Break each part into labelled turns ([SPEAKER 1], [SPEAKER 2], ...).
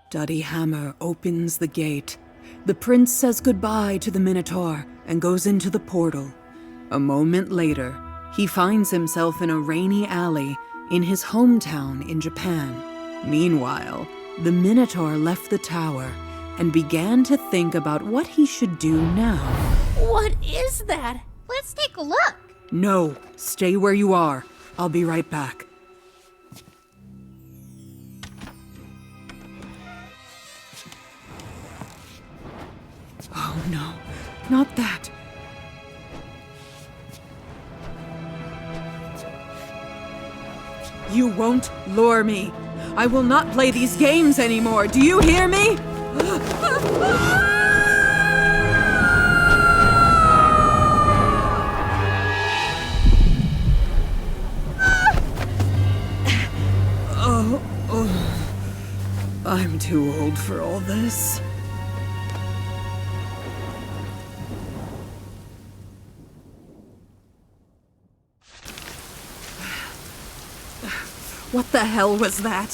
[SPEAKER 1] Duddy Hammer opens the gate. The prince says goodbye to the Minotaur and goes into the portal. A moment later, he finds himself in a rainy alley in his hometown in Japan. Meanwhile, the Minotaur left the tower and began to think about what he should do now.
[SPEAKER 2] What is that?
[SPEAKER 3] Let's take a look.
[SPEAKER 1] No, stay where you are. I'll be right back. Oh no, not that. You won't lure me. I will not play these games anymore. Do you hear me? I'm too old for all this. What the hell was that?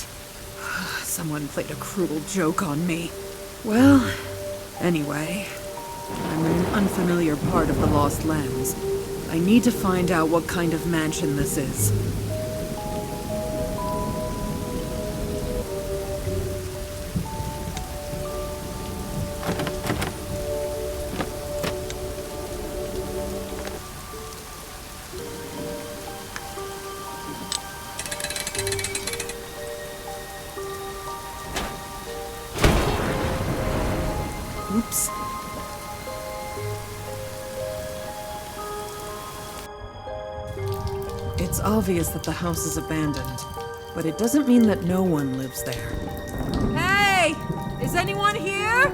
[SPEAKER 1] Someone played a cruel joke on me. Well, anyway, I'm in an unfamiliar part of the Lost Lands. I need to find out what kind of mansion this is. Oops. It's obvious that the house is abandoned, but it doesn't mean that no one lives there. Hey! Is anyone here?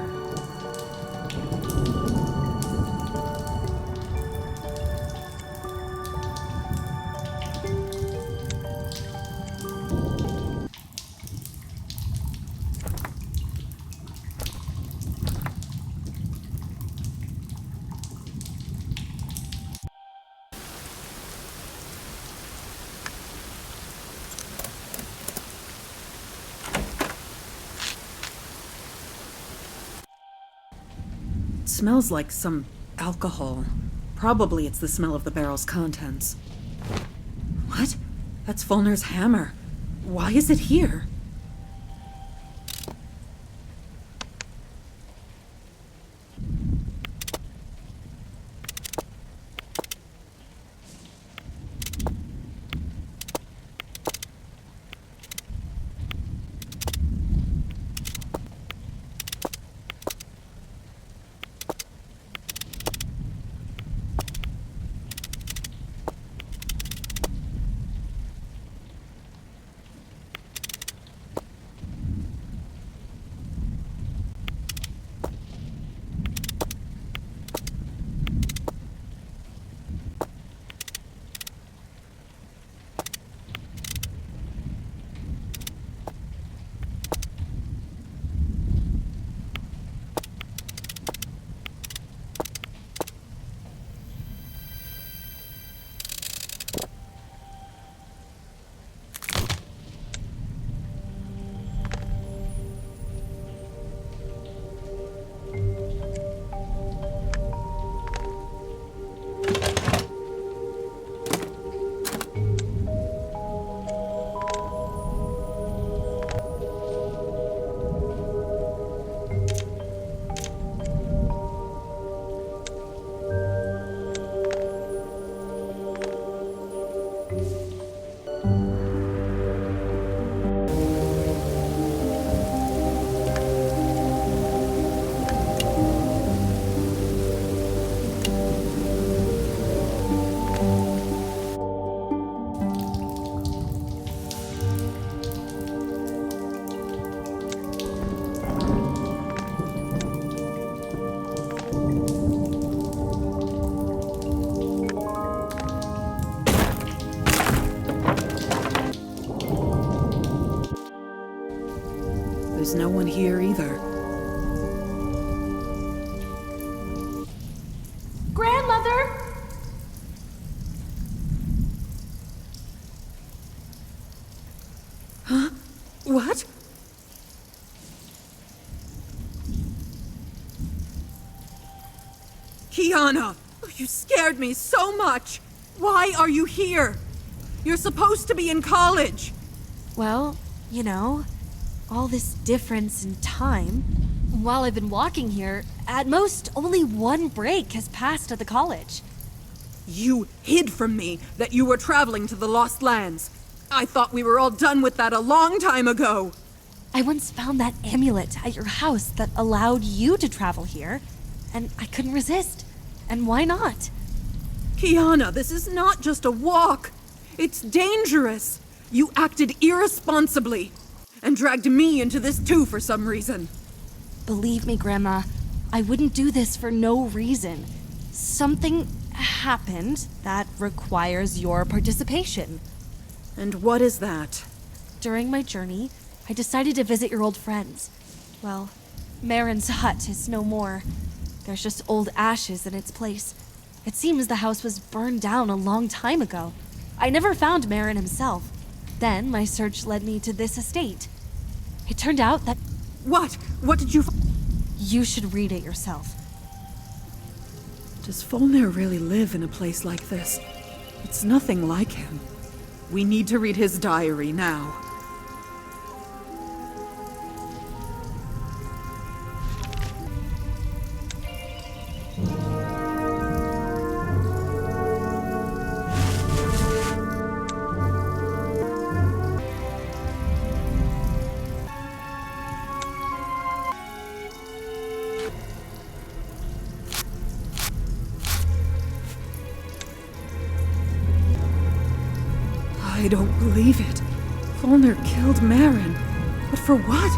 [SPEAKER 1] Smells like some alcohol. Probably it's the smell of the barrel's contents. What? That's Folnur's hammer. Why is it here? There's no one here either.
[SPEAKER 2] Grandmother!
[SPEAKER 1] Huh? What? Kiana! You scared me so much! Why are you here? You're supposed to be in college!
[SPEAKER 2] Well, all this difference in time. While I've been walking here, at most only one break has passed at the college.
[SPEAKER 1] You hid from me that you were traveling to the Lost Lands. I thought we were all done with that a long time ago.
[SPEAKER 2] I once found that amulet at your house that allowed you to travel here, and I couldn't resist. And why not?
[SPEAKER 1] Kiana, this is not just a walk. It's dangerous. You acted irresponsibly and dragged me into this too for some reason.
[SPEAKER 2] Believe me, Grandma, I wouldn't do this for no reason. Something happened that requires your participation.
[SPEAKER 1] And what is that?
[SPEAKER 2] During my journey, I decided to visit your old friends. Well, Maaron's hut is no more. There's just old ashes in its place. It seems the house was burned down a long time ago. I never found Maaron himself. Then my search led me to this estate. It turned out that...
[SPEAKER 1] What? What did you find?
[SPEAKER 2] You should read it yourself.
[SPEAKER 1] Does Folnur really live in a place like this? It's nothing like him. We need to read his diary now. I don't believe it. Folnur killed Maaron. But for what?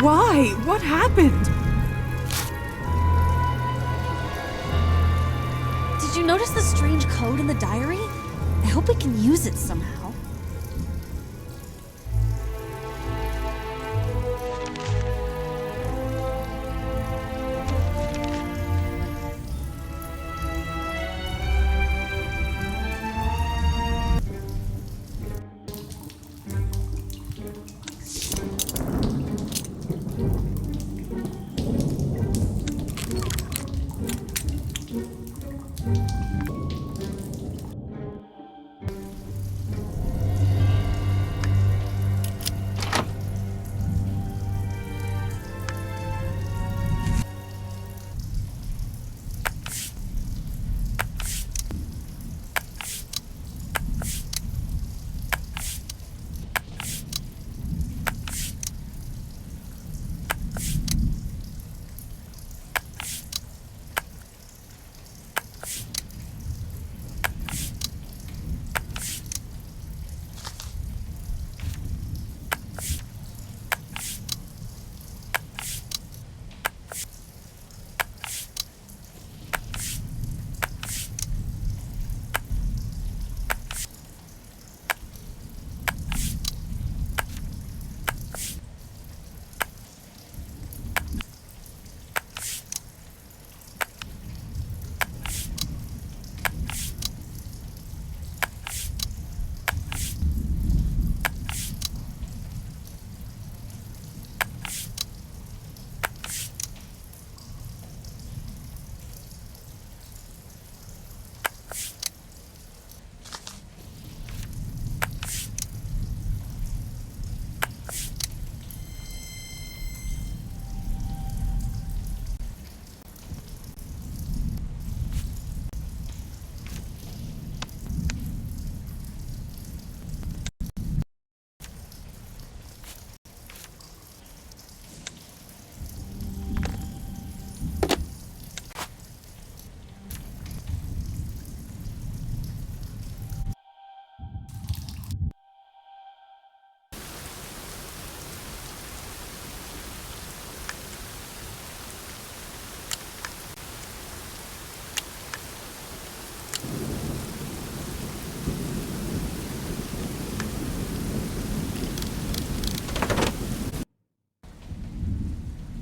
[SPEAKER 1] Why? What happened?
[SPEAKER 2] Did you notice the strange code in the diary? I hope we can use it somehow.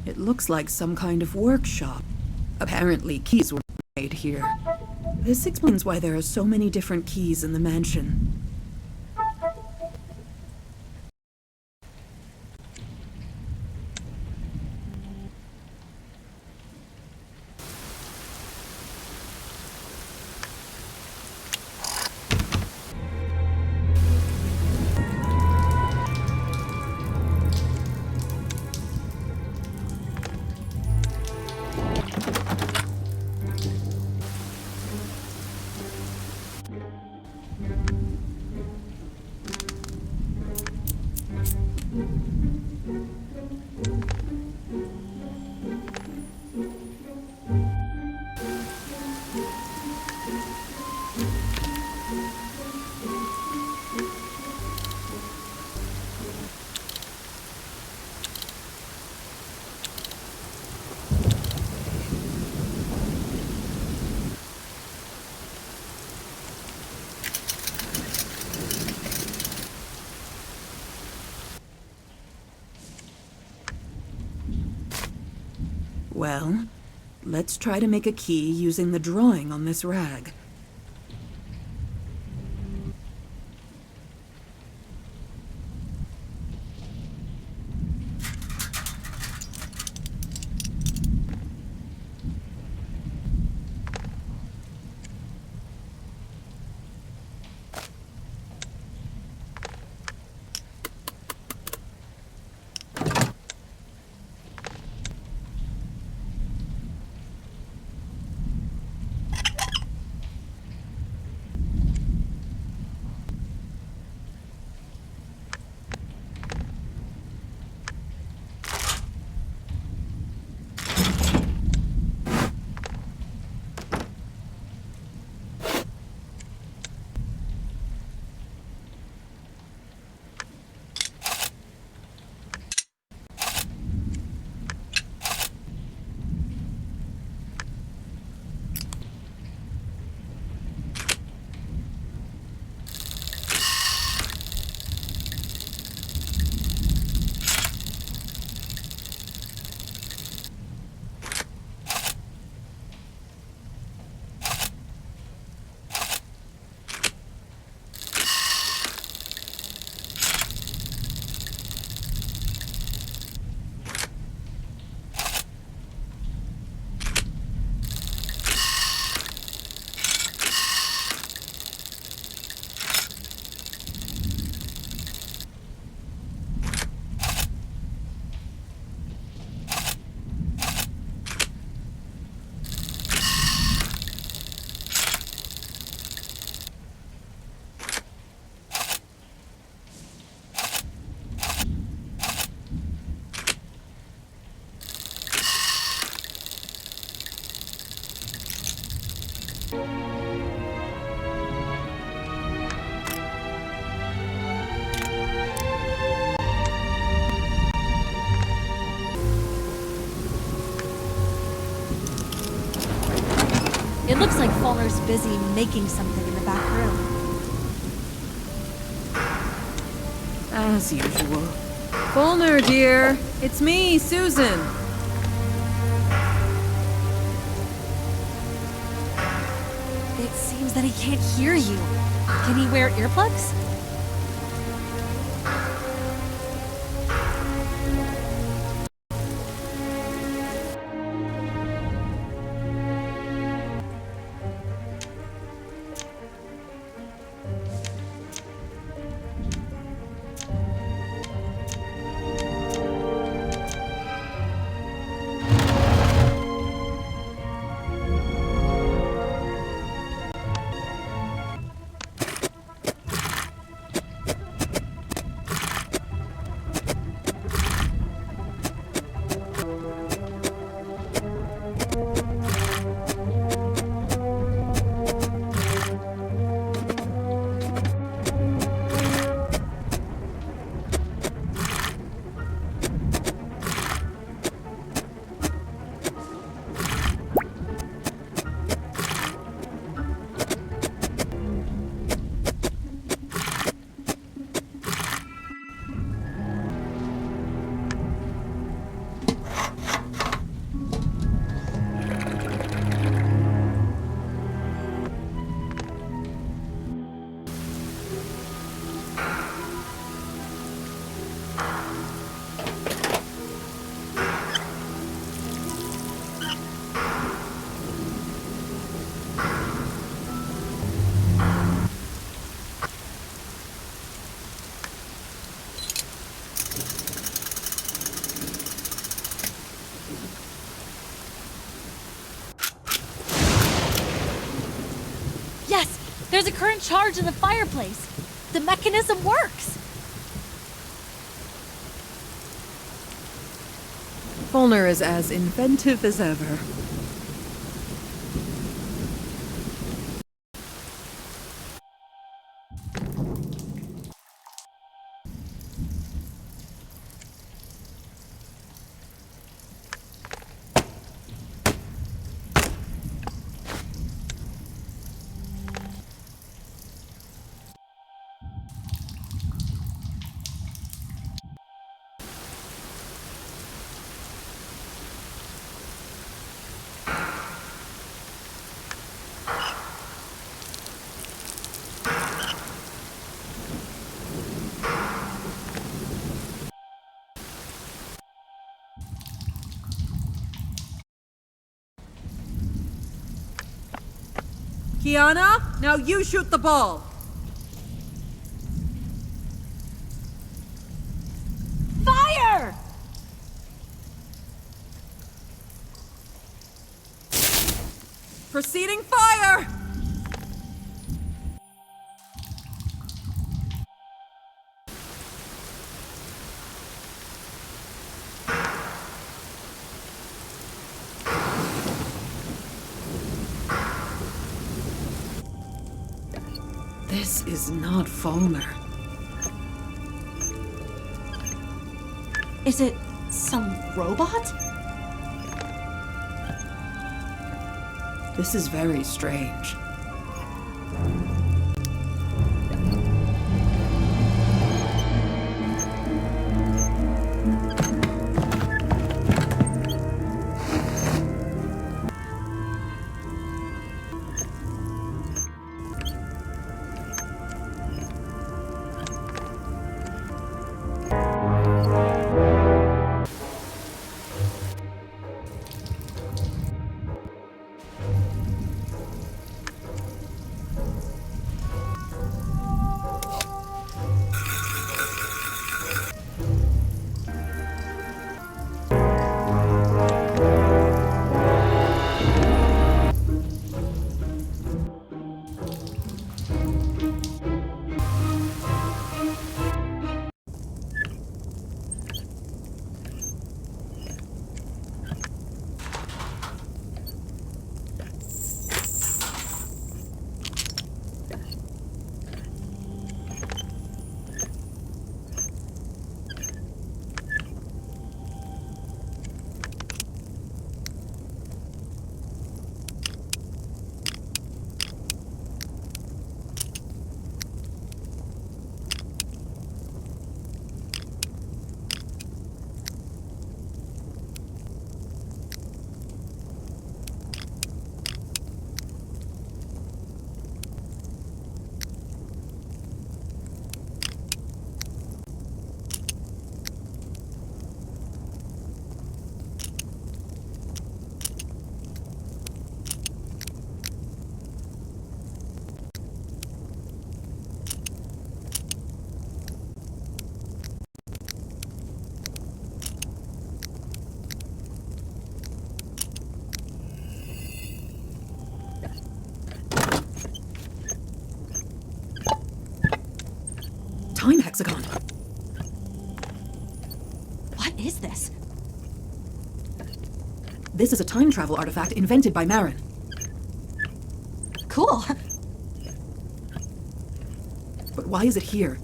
[SPEAKER 1] It looks like some kind of workshop. Apparently, keys were made here. This explains why there are so many different keys in the mansion. Well, let's try to make a key using the drawing on this rag.
[SPEAKER 2] It looks like Folnur's busy making something in the back room.
[SPEAKER 1] As usual. Folnur, dear. It's me, Susan.
[SPEAKER 2] It seems that he can't hear you. Can he wear earplugs? There's a current charge in the fireplace. The mechanism works.
[SPEAKER 1] Folnur is as inventive as ever. Kiana, now you shoot the ball.
[SPEAKER 2] Fire!
[SPEAKER 1] Proceeding fire! This is not Folnur.
[SPEAKER 2] Is it some robot?
[SPEAKER 1] This is very strange. Time hexagon.
[SPEAKER 2] What is this?
[SPEAKER 1] This is a time travel artifact invented by Maaron.
[SPEAKER 2] Cool.
[SPEAKER 1] But why is it here?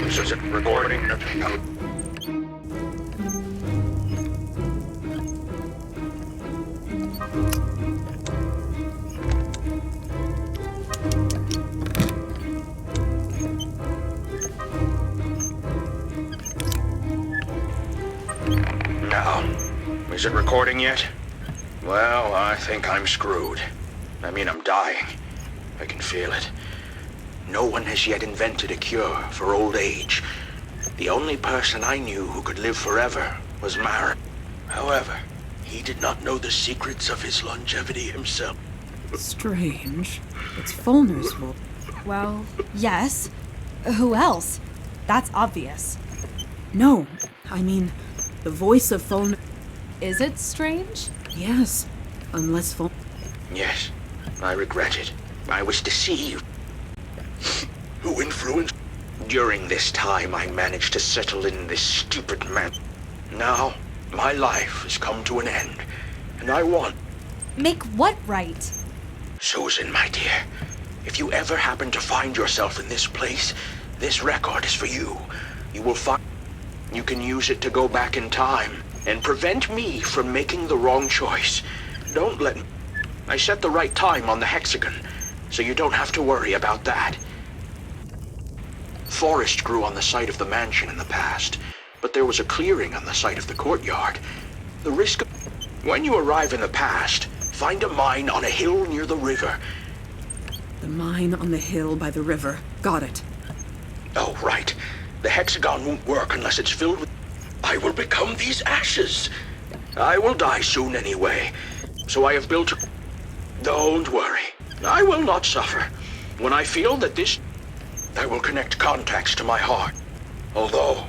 [SPEAKER 3] This is a recording. Now, Is it recording yet? Well, I think I'm screwed. I'm dying. I can feel it. No one has yet invented a cure for old age. The only person I knew who could live forever was Maaron. However, he did not know the secrets of his longevity himself.
[SPEAKER 1] Strange. It's Folnur's voice.
[SPEAKER 2] Well, yes. Who else? That's obvious.
[SPEAKER 1] No, the voice of Folnur.
[SPEAKER 2] Is it strange?
[SPEAKER 1] Yes, unless Folnur.
[SPEAKER 3] Yes, I regret it. I was deceived. Who influenced? During this time, I managed to settle in this stupid man. Now, my life has come to an end, and I want...
[SPEAKER 2] Make what right?
[SPEAKER 3] Susan, my dear, if you ever happen to find yourself in this place, this record is for you. You will find... You can use it to go back in time and prevent me from making the wrong choice. Don't let me... I set the right time on the hexagon, so you don't have to worry about that. Forest grew on the site of the mansion in the past, but there was a clearing on the site of the courtyard. The risk of... When you arrive in the past, find a mine on a hill near the river.
[SPEAKER 1] The mine on the hill by the river. Got it.
[SPEAKER 3] Oh, right. The hexagon won't work unless it's filled with... I will become these ashes. I will die soon anyway, so I have built a... Don't worry. I will not suffer. When I feel that this... I will connect contacts to my heart. Although,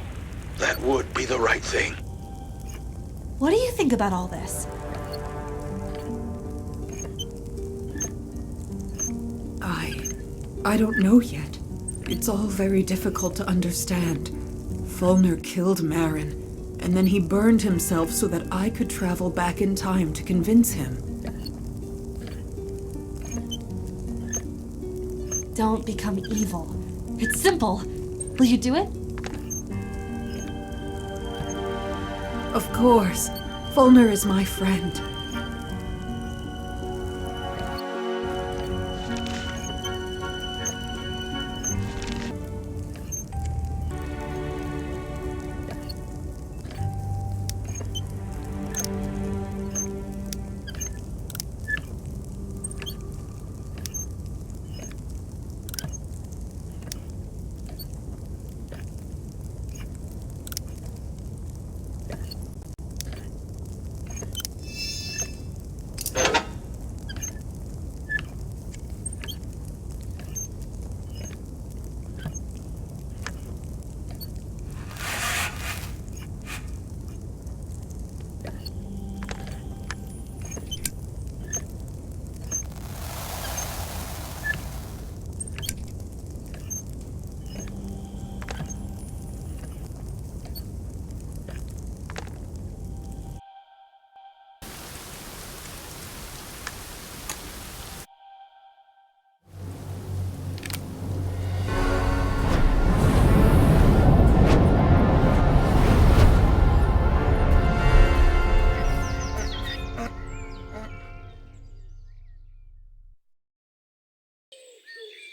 [SPEAKER 3] that would be the right thing.
[SPEAKER 2] What do you think about all this?
[SPEAKER 1] I don't know yet. It's all very difficult to understand. Folnur killed Maaron, and then he burned himself so that I could travel back in time to convince him.
[SPEAKER 2] Don't become evil. It's simple. Will you do it?
[SPEAKER 1] Of course. Folnur is my friend.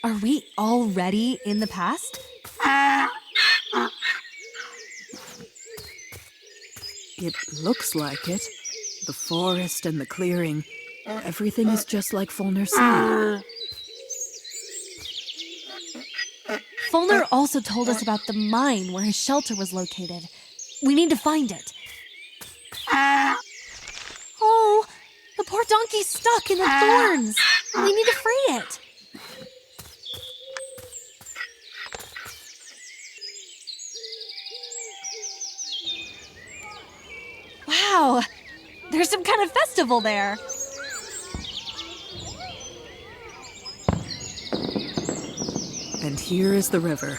[SPEAKER 2] Are we already in the past?
[SPEAKER 1] It looks like it. The forest and the clearing. Everything is just like Folnur said.
[SPEAKER 2] Folnur also told us about the mine where his shelter was located. We need to find it. Oh, the poor donkey's stuck in the thorns. We need to free it. Wow, there's some kind of festival there.
[SPEAKER 1] And here is the river.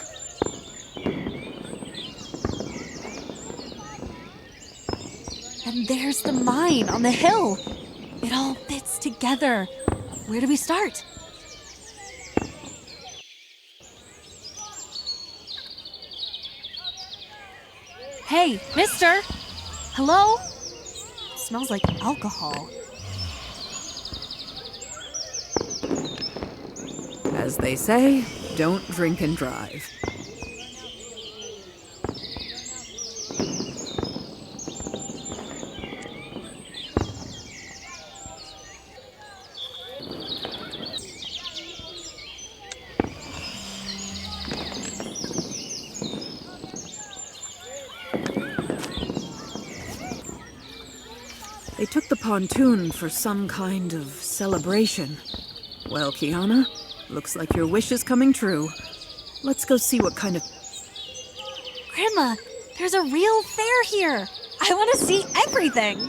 [SPEAKER 2] And there's the mine on the hill. It all fits together. Where do we start? Hey, mister! Hello? Smells like alcohol.
[SPEAKER 1] As they say, don't drink and drive. They took the pontoon for some kind of celebration. Well, Kiana, looks like your wish is coming true. Let's go see what kind of...
[SPEAKER 2] Grandma, there's a real fair here. I want to see everything.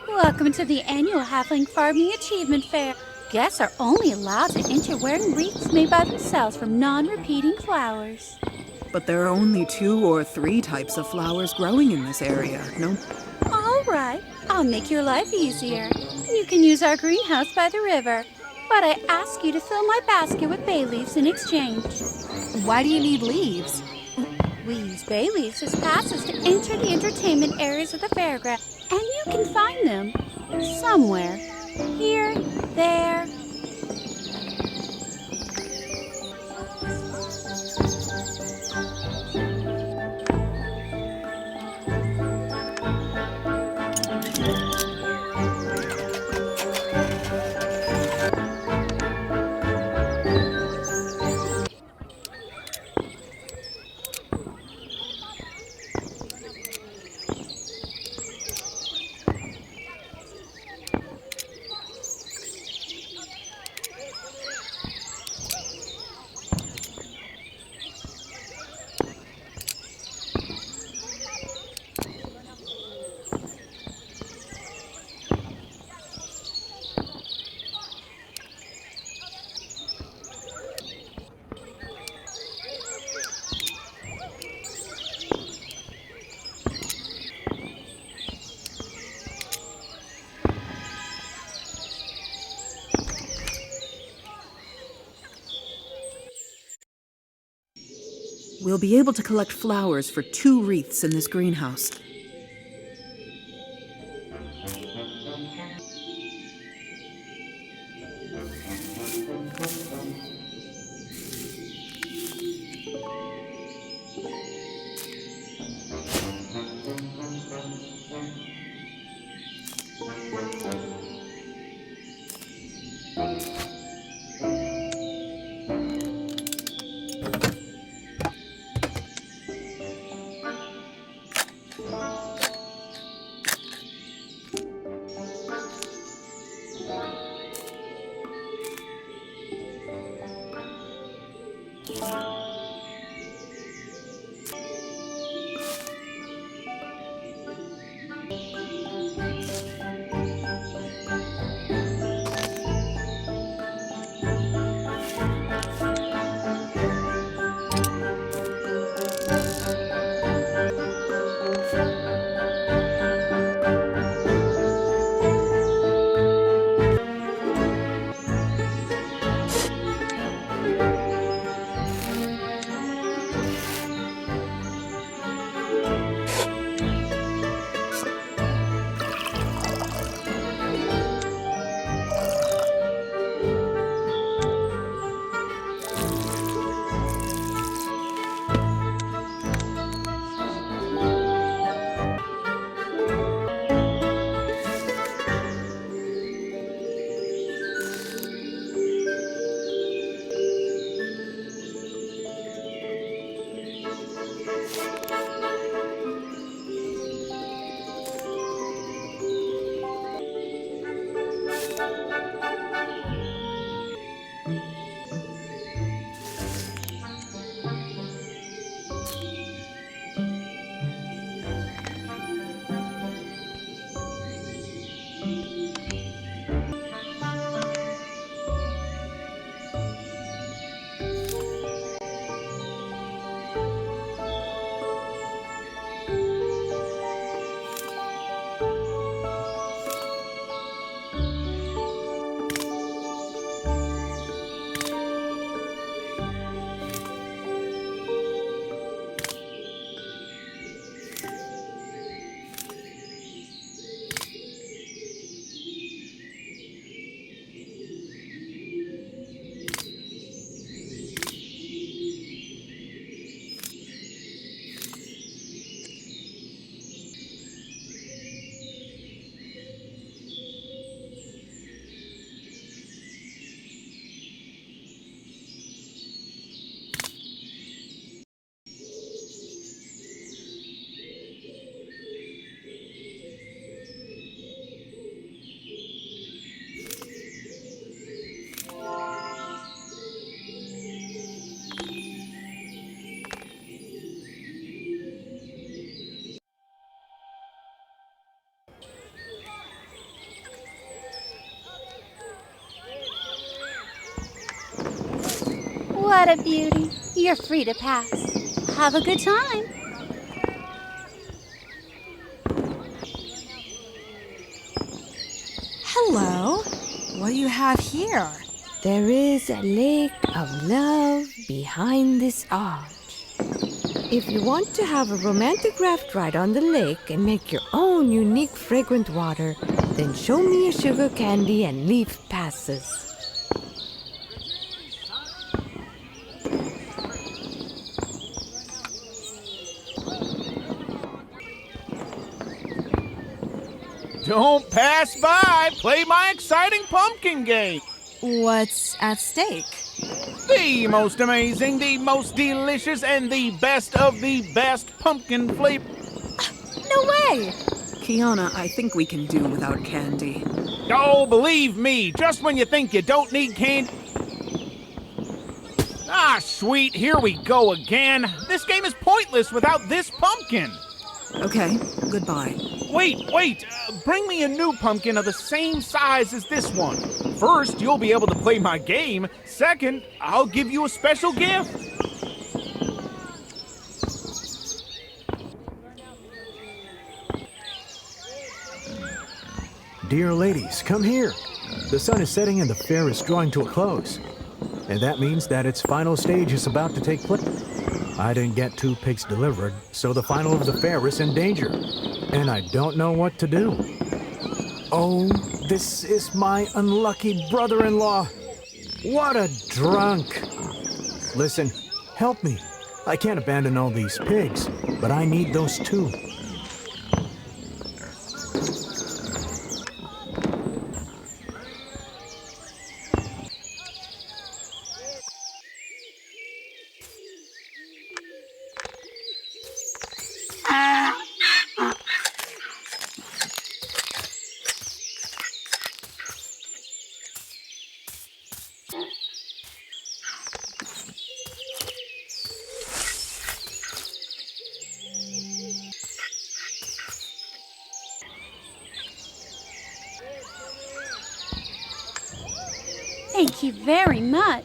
[SPEAKER 4] Welcome to the annual Halfling Farming Achievement Fair. Guests are only allowed to enter wearing wreaths made by themselves from non-repeating flowers.
[SPEAKER 1] But there are only 2 or 3 types of flowers growing in this area, no?
[SPEAKER 4] All right, I'll make your life easier. You can use our greenhouse by the river, but I ask you to fill my basket with bay leaves in exchange.
[SPEAKER 2] Why do you need leaves?
[SPEAKER 4] We use bay leaves as passes to enter the entertainment areas of the fairground, and you can find them somewhere. Here, there.
[SPEAKER 1] We'll be able to collect flowers for 2 wreaths in this greenhouse.
[SPEAKER 4] What a beauty. You're free to pass. Have a good time.
[SPEAKER 2] Hello. What do you have here?
[SPEAKER 5] There is a lake of love behind this arch. If you want to have a romantic raft ride on the lake and make your own unique fragrant water, then show me your sugar candy and leaf passes.
[SPEAKER 6] Don't pass by. Play my exciting pumpkin game.
[SPEAKER 2] What's at stake?
[SPEAKER 6] The most amazing, the most delicious, and the best of the best pumpkin flavor.
[SPEAKER 2] No way!
[SPEAKER 1] Kiana, I think we can do without candy.
[SPEAKER 6] Oh, believe me, just when you think you don't need candy. Ah, sweet, here we go again. This game is pointless without this pumpkin.
[SPEAKER 1] Okay, goodbye.
[SPEAKER 6] Wait, bring me a new pumpkin of the same size as this one. First, you'll be able to play my game. Second, I'll give you a special gift.
[SPEAKER 7] Dear ladies, come here. The sun is setting and the fair is drawing to a close. And that means that its final stage is about to take place. I didn't get 2 pigs delivered, so the final of the fair is in danger. And I don't know what to do. Oh, this is my unlucky brother-in-law. What a drunk. Listen, help me. I can't abandon all these pigs, but I need those 2.
[SPEAKER 4] Thank you very much.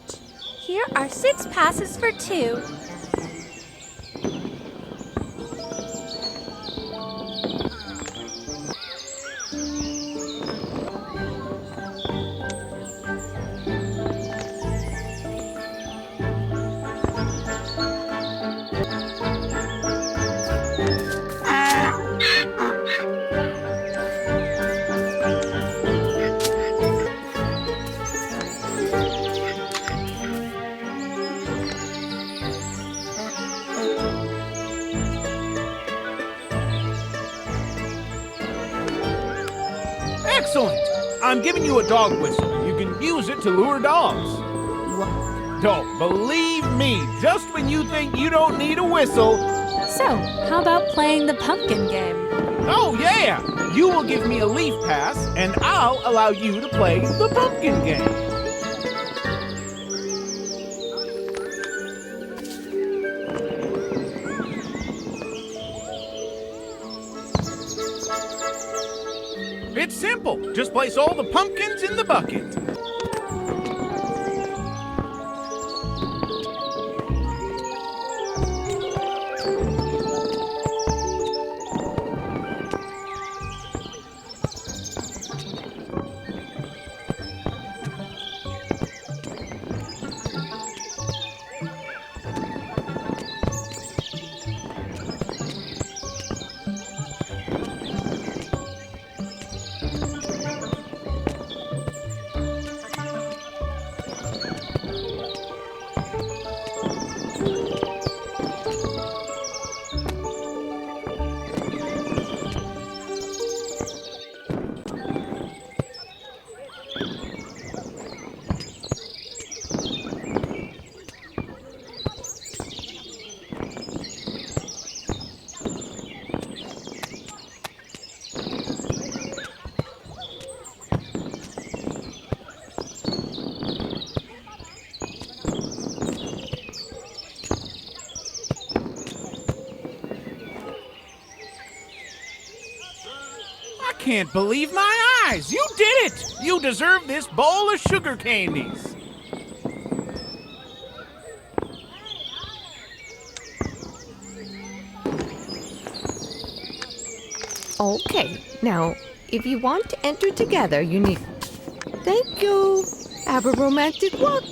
[SPEAKER 4] Here are 6 passes for 2.
[SPEAKER 6] Excellent! I'm giving you a dog whistle. You can use it to lure dogs. Don't believe me. Just when you think you don't need a whistle.
[SPEAKER 2] So, how about playing the pumpkin game?
[SPEAKER 6] Oh, yeah! You will give me a leaf pass, and I'll allow you to play the pumpkin game. It's simple. Just place all the pumpkins in the bucket. I can't believe my eyes! You did it! You deserve this bowl of sugar candies.
[SPEAKER 5] Okay, now, if you want to enter together, you need... Thank you. Have a romantic walk.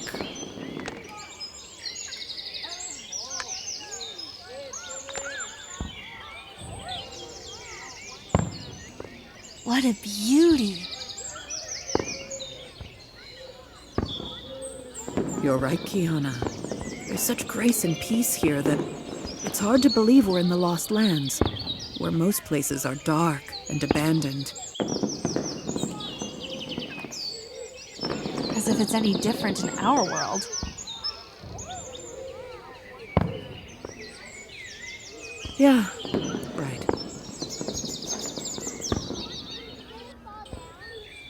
[SPEAKER 2] What a beauty.
[SPEAKER 1] You're right, Kiana. There's such grace and peace here that it's hard to believe we're in the Lost Lands, where most places are dark and abandoned.
[SPEAKER 2] As if it's any different in our world.
[SPEAKER 1] Yeah, right.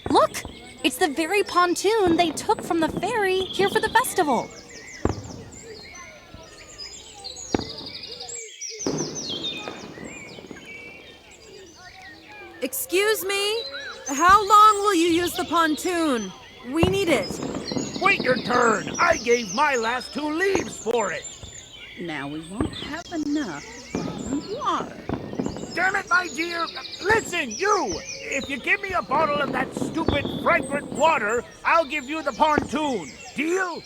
[SPEAKER 2] Look! It's the very pontoon they took from the ferry here for the festival.
[SPEAKER 1] Excuse me? How long will you use the pontoon? We need it.
[SPEAKER 6] Wait your turn! I gave my last 2 leaves for it!
[SPEAKER 4] Now we won't have enough fragrant water.
[SPEAKER 6] Damn it, my dear! Listen, you! If you give me a bottle of that stupid fragrant water, I'll give you the pontoon. Deal?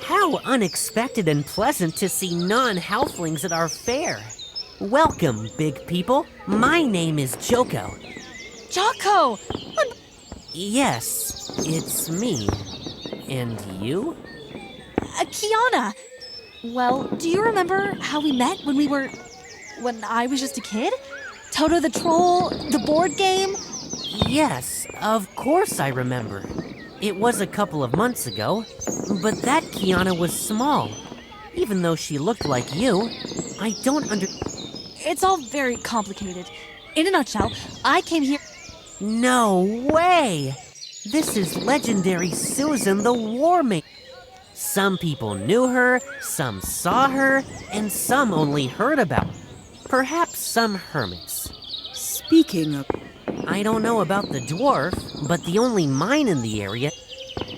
[SPEAKER 8] How unexpected and pleasant to see non-halflings at our fair. Welcome, big people. My name is Joko.
[SPEAKER 2] Jocko!
[SPEAKER 8] Yes, it's me. And you?
[SPEAKER 2] Kiana! Well, do you remember how we met when I was just a kid? Toto the Troll, the board game?
[SPEAKER 8] Yes, of course I remember. It was a couple of months ago, but that Kiana was small. Even though she looked like you, I don't
[SPEAKER 2] It's all very complicated. In a nutshell, I came here...
[SPEAKER 8] No way! This is legendary Susan the War Maiden. Some people knew her, some saw her, and some only heard about her. Perhaps some hermits.
[SPEAKER 1] Speaking of...
[SPEAKER 8] I don't know about the dwarf, but the only mine in the area...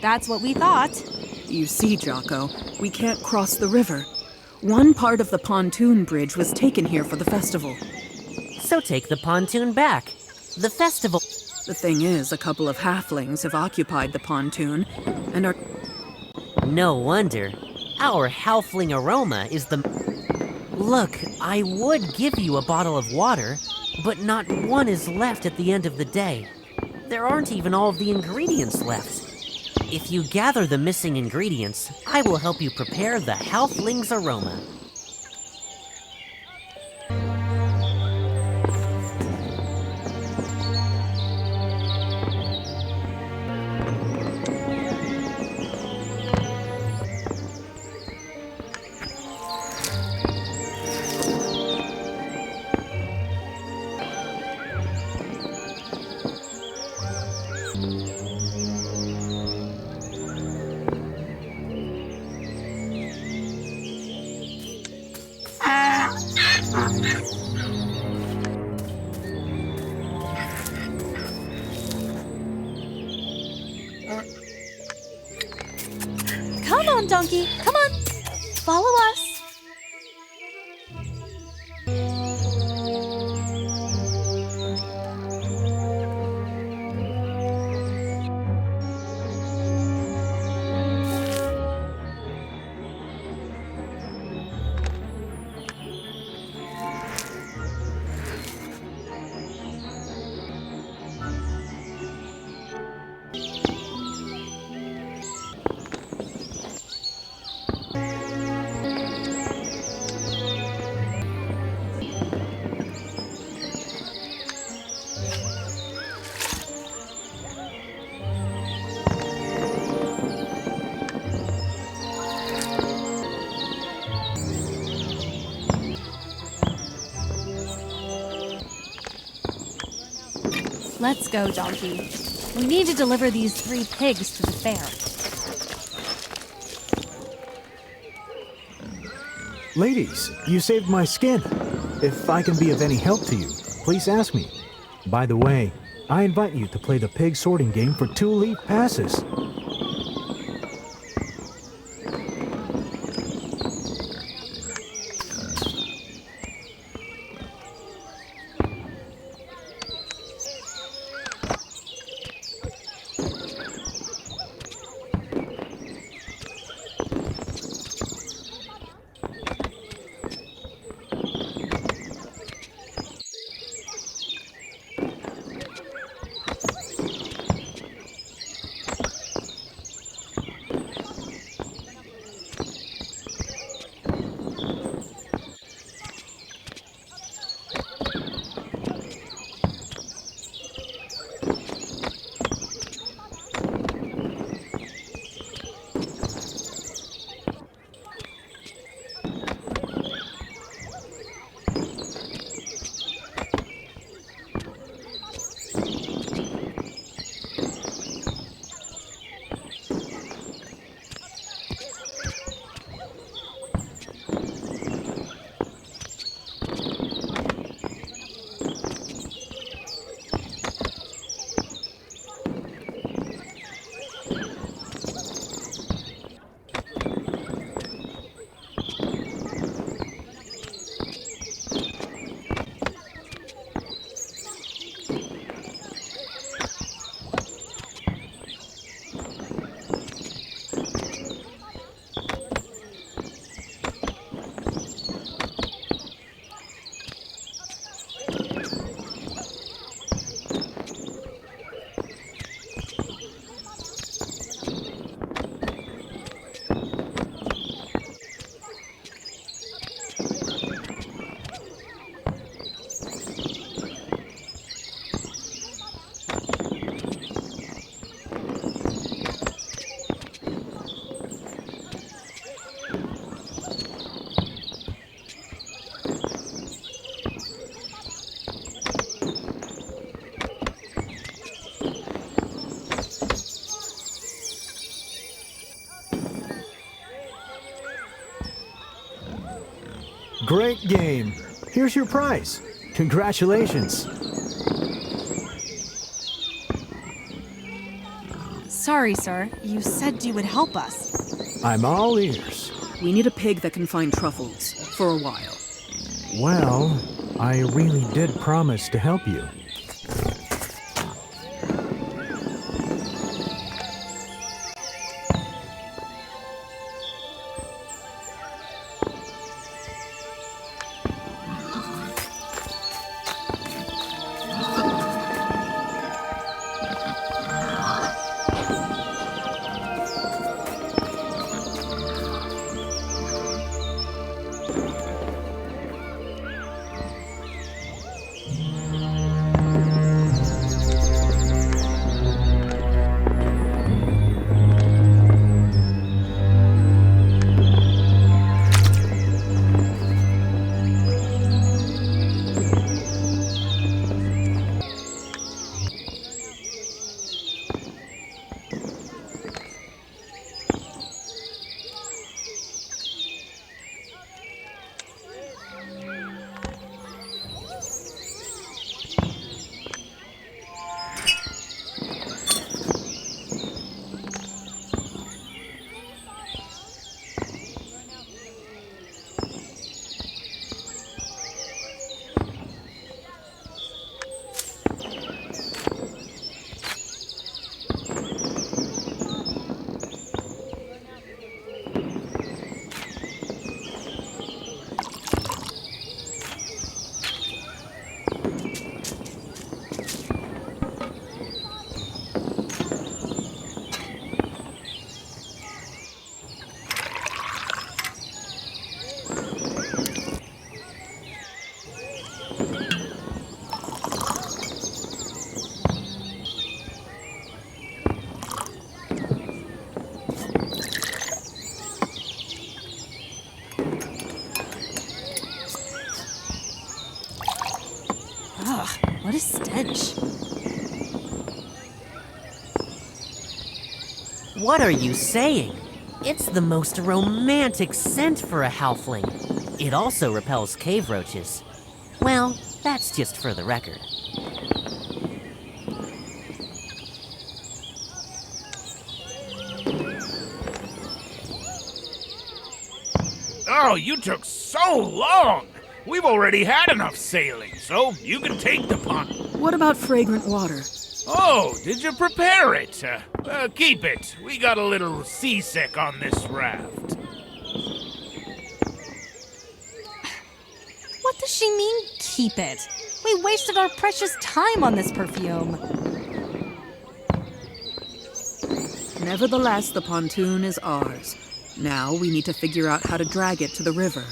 [SPEAKER 2] That's what we thought.
[SPEAKER 1] You see, Jocko, we can't cross the river. One part of the pontoon bridge was taken here for the festival.
[SPEAKER 8] So take the pontoon back. The festival...
[SPEAKER 1] The thing is, a couple of halflings have occupied the pontoon and are...
[SPEAKER 8] No wonder. Our halfling aroma is the... Look, I would give you a bottle of water, but not one is left at the end of the day. There aren't even all of the ingredients left. If you gather the missing ingredients, I will help you prepare the halfling's aroma.
[SPEAKER 2] Come on, donkey. Come on. Follow us. Let's go, donkey. We need to deliver these 3 pigs to the fair.
[SPEAKER 7] Ladies, you saved my skin. If I can be of any help to you, please ask me. By the way, I invite you to play the pig sorting game for 2 leaf passes. Great game. Here's your prize. Congratulations.
[SPEAKER 2] Sorry, sir. You said you would help us.
[SPEAKER 7] I'm all ears.
[SPEAKER 1] We need a pig that can find truffles for a while.
[SPEAKER 7] Well, I really did promise to help you.
[SPEAKER 2] What a stench.
[SPEAKER 8] What are you saying? It's the most romantic scent for a halfling. It also repels cave roaches. Well, that's just for the record.
[SPEAKER 6] Oh, you took so long! We've already had enough sailing, so you can take the punt.
[SPEAKER 1] What about fragrant water?
[SPEAKER 6] Oh, did you prepare it? Keep it. We got a little seasick on this raft.
[SPEAKER 2] What does she mean, keep it? We wasted our precious time on this perfume.
[SPEAKER 1] Nevertheless, the pontoon is ours. Now we need to figure out how to drag it to the river.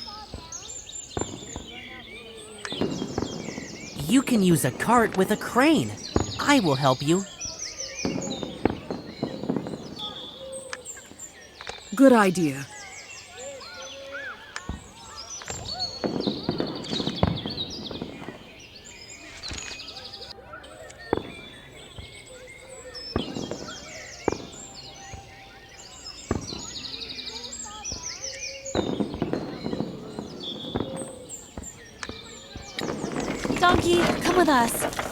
[SPEAKER 8] You can use a cart with a crane. I will help you.
[SPEAKER 1] Good idea.
[SPEAKER 2] Donkey, come with us.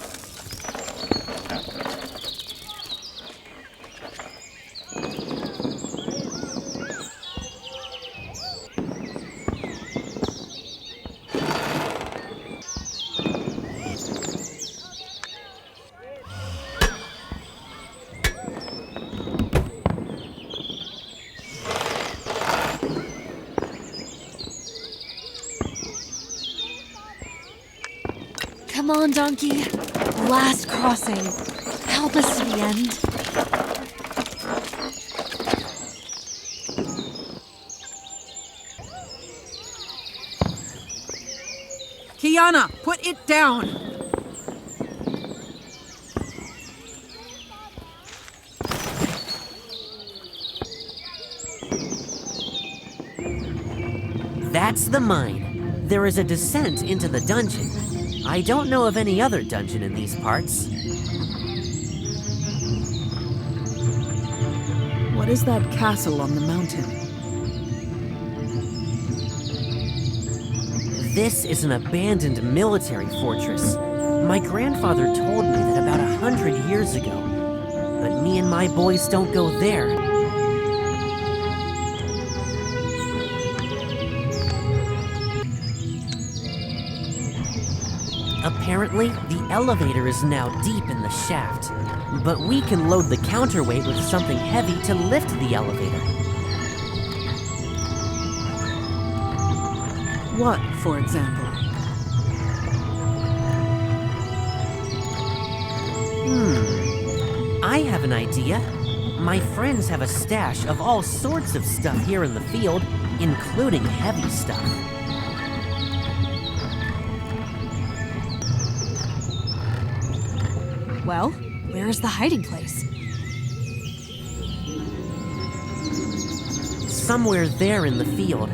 [SPEAKER 2] Come on, Donkey. Last crossing. Help us to the end.
[SPEAKER 1] Kiana, put it down!
[SPEAKER 8] That's the mine. There is a descent into the dungeon. I don't know of any other dungeon in these parts.
[SPEAKER 1] What is that castle on the mountain?
[SPEAKER 8] This is an abandoned military fortress. My grandfather told me that about 100 years ago. But me and my boys don't go there. Apparently, the elevator is now deep in the shaft. But we can load the counterweight with something heavy to lift the elevator.
[SPEAKER 1] What, for example?
[SPEAKER 8] I have an idea. My friends have a stash of all sorts of stuff here in the field, including heavy stuff.
[SPEAKER 2] Well, where is the hiding place?
[SPEAKER 8] Somewhere there in the field.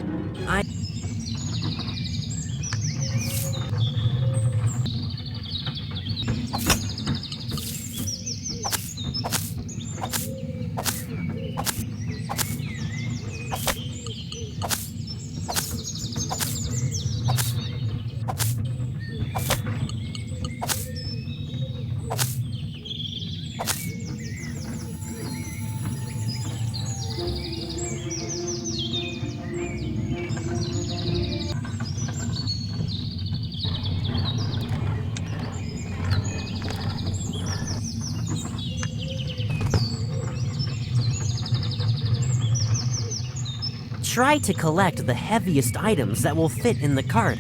[SPEAKER 8] Try to collect the heaviest items that will fit in the cart.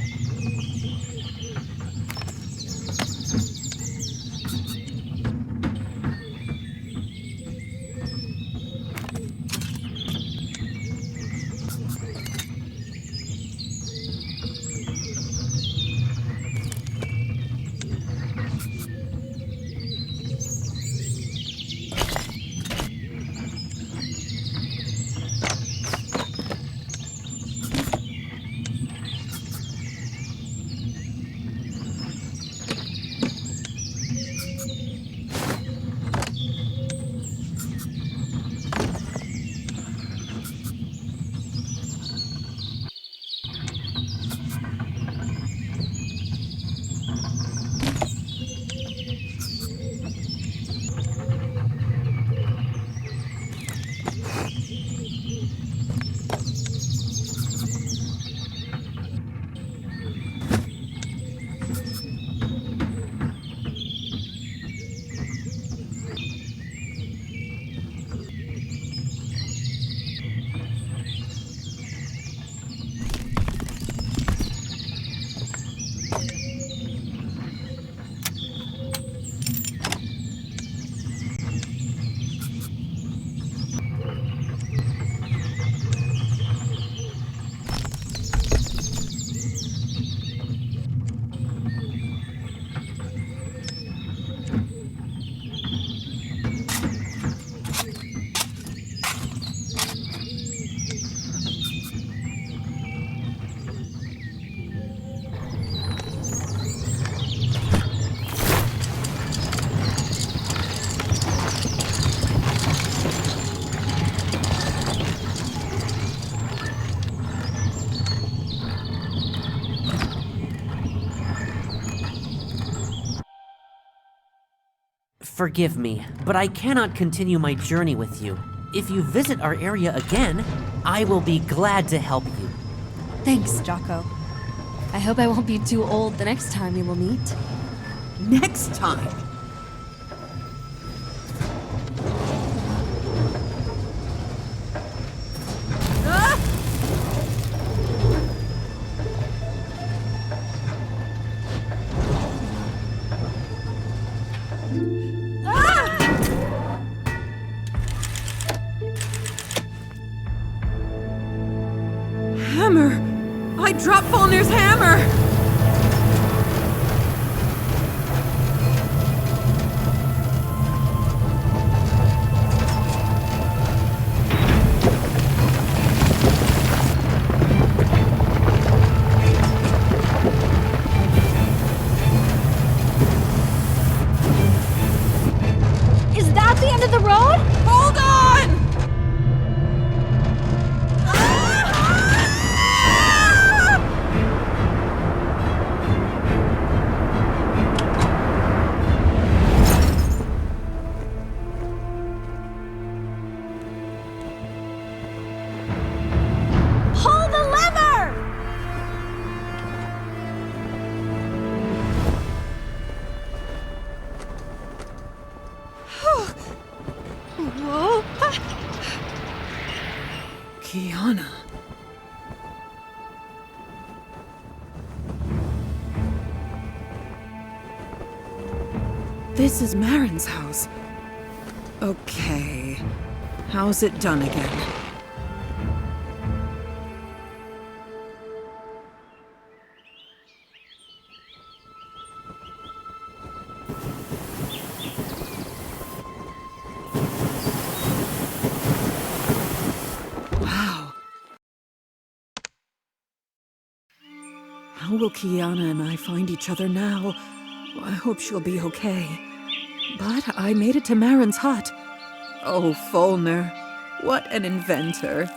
[SPEAKER 8] Forgive me, but I cannot continue my journey with you. If you visit our area again, I will be glad to help you.
[SPEAKER 2] Thanks, Jocko. I hope I won't be too old the next time we will meet.
[SPEAKER 1] Next time? Hammer! I dropped Folnur's hammer!
[SPEAKER 2] Is that the end of the road?
[SPEAKER 1] Hold on! This is Maaron's house. Okay. How's it done again? Wow. How will Kiana and I find each other now? I hope she'll be okay. But I made it to Maaron's hut. Oh, Folnur, what an inventor.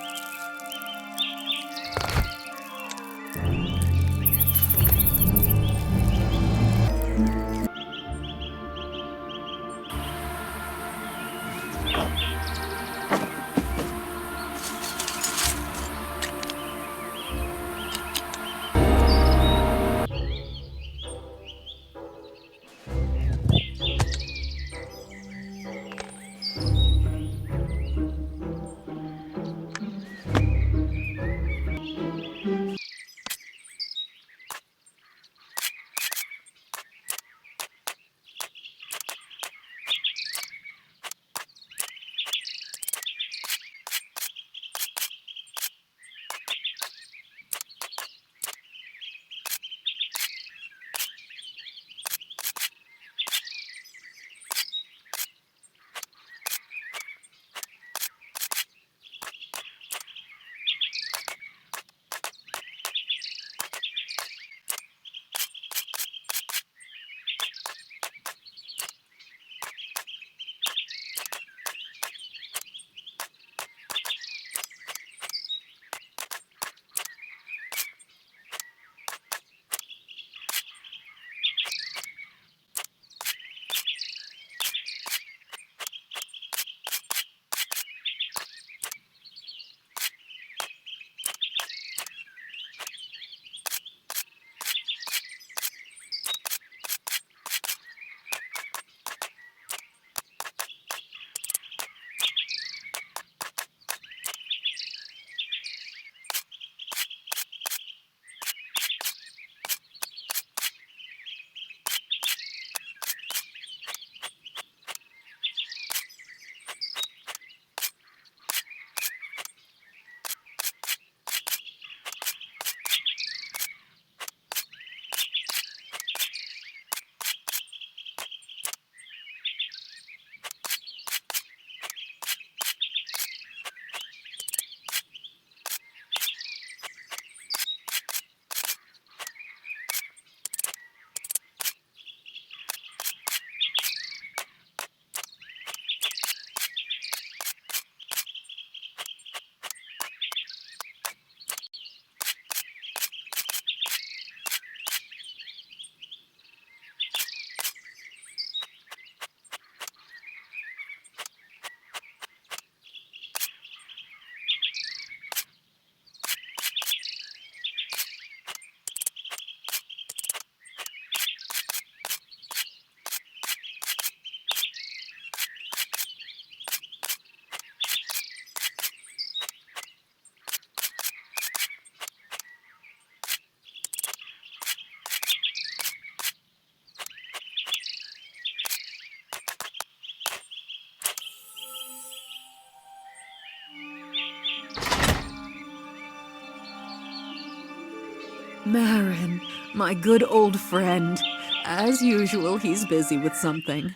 [SPEAKER 1] Maaron, my good old friend. As usual, he's busy with something.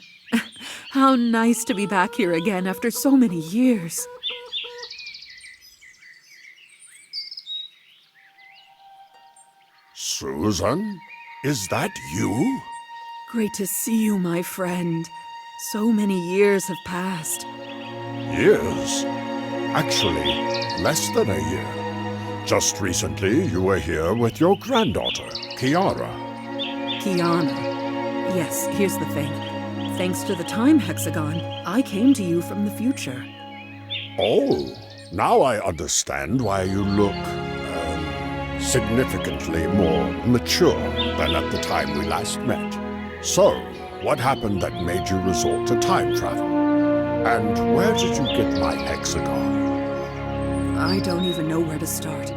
[SPEAKER 1] How nice to be back here again after so many years.
[SPEAKER 9] Susan, is that you?
[SPEAKER 1] Great to see you, my friend. So many years have passed.
[SPEAKER 9] Years? Actually, less than a year. Just recently, you were here with your granddaughter, Kiara.
[SPEAKER 1] Kiana. Yes, here's the thing. Thanks to the time hexagon, I came to you from the future.
[SPEAKER 9] Oh, now I understand why you look, significantly more mature than at the time we last met. So, what happened that made you resort to time travel? And where did you get my hexagon?
[SPEAKER 1] I don't even know where to start.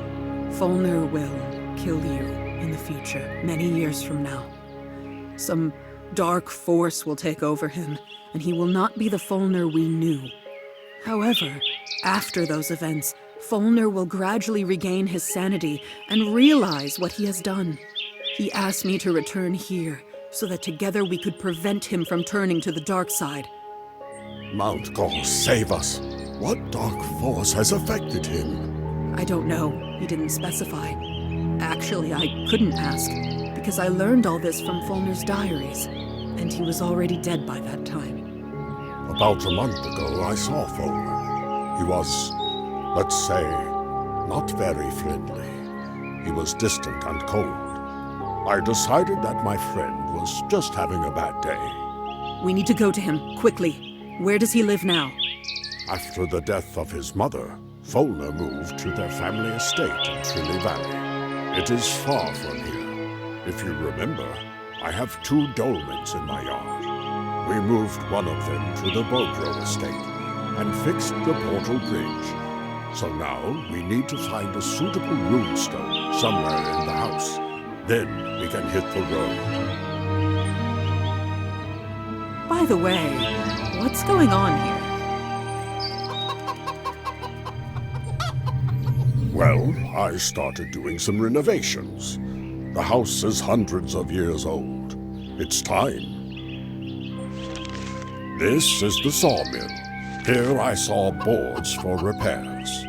[SPEAKER 1] Folnur will kill you in the future, many years from now. Some Dark force will take over him, and he will not be the Folnur we knew. However, after those events, Folnur will gradually regain his sanity and realize what he has done. He asked me to return here, so that together we could prevent him from turning to the dark side.
[SPEAKER 9] Mount Gaul, save us. What dark force has affected him?
[SPEAKER 1] I don't know. He didn't specify. Actually, I couldn't ask, because I learned all this from Folnur's diaries, and he was already dead by that time.
[SPEAKER 9] About a month ago, I saw Folnur. He was, let's say, not very friendly. He was distant and cold. I decided that my friend was just having a bad day.
[SPEAKER 1] We need to go to him, quickly. Where does he live now?
[SPEAKER 9] After the death of his mother, Folnur moved to their family estate in Trilly Valley. It is far from here. If you remember, I have 2 dolmens in my yard. We moved one of them to the Bodro estate and fixed the portal bridge. So now we need to find a suitable runestone somewhere in the house. Then we can hit the road.
[SPEAKER 1] By the way, what's going on here?
[SPEAKER 9] Well, I started doing some renovations. The house is hundreds of years old. It's time. This is the sawmill. Here I saw boards for repairs.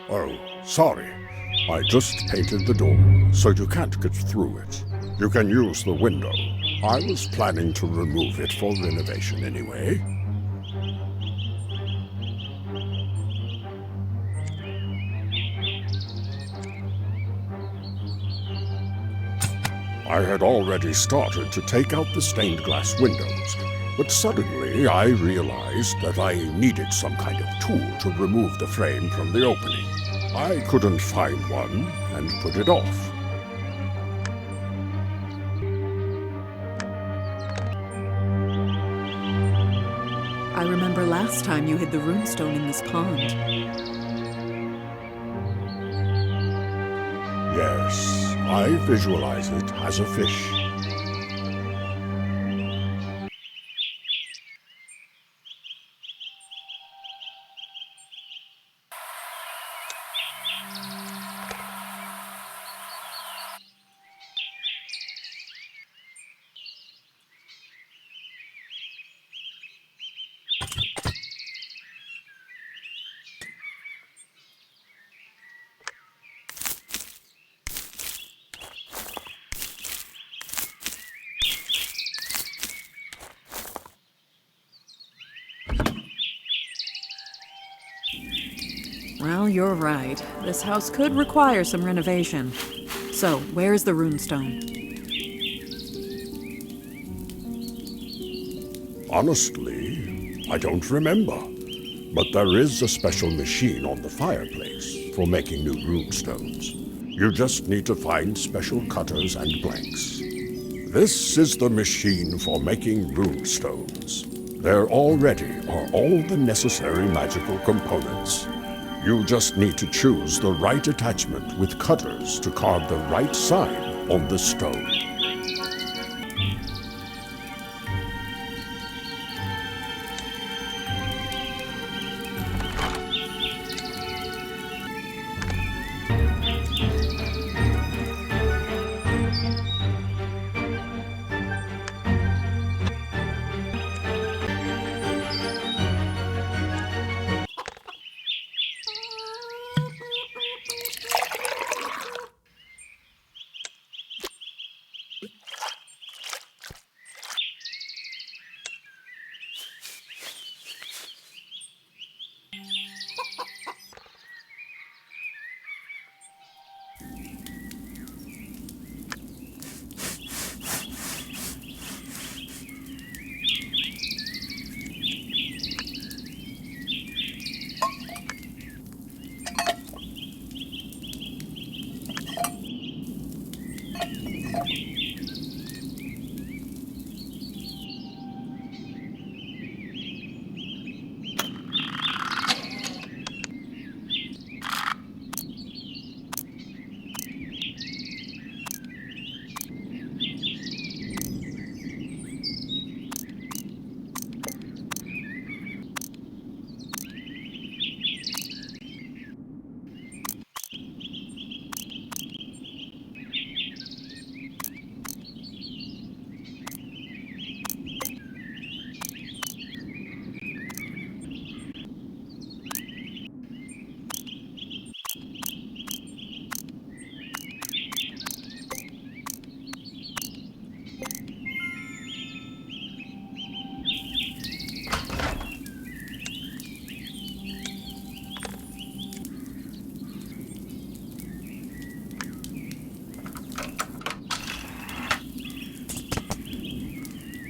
[SPEAKER 9] Oh, sorry. I just painted the door, so you can't get through it. You can use the window. I was planning to remove it for renovation anyway. I had already started to take out the stained glass windows, but suddenly I realized that I needed some kind of tool to remove the frame from the opening. I couldn't find one and put it off.
[SPEAKER 1] I remember last time you hid the runestone in this pond.
[SPEAKER 9] Yes, I visualize it as a fish.
[SPEAKER 1] Well, you're right. This house could require some renovation. So, where's the runestone?
[SPEAKER 9] Honestly, I don't remember. But there is a special machine on the fireplace for making new runestones. You just need to find special cutters and blanks. This is the machine for making runestones. There already are all the necessary magical components. You just need to choose the right attachment with cutters to carve the right sign on the stone.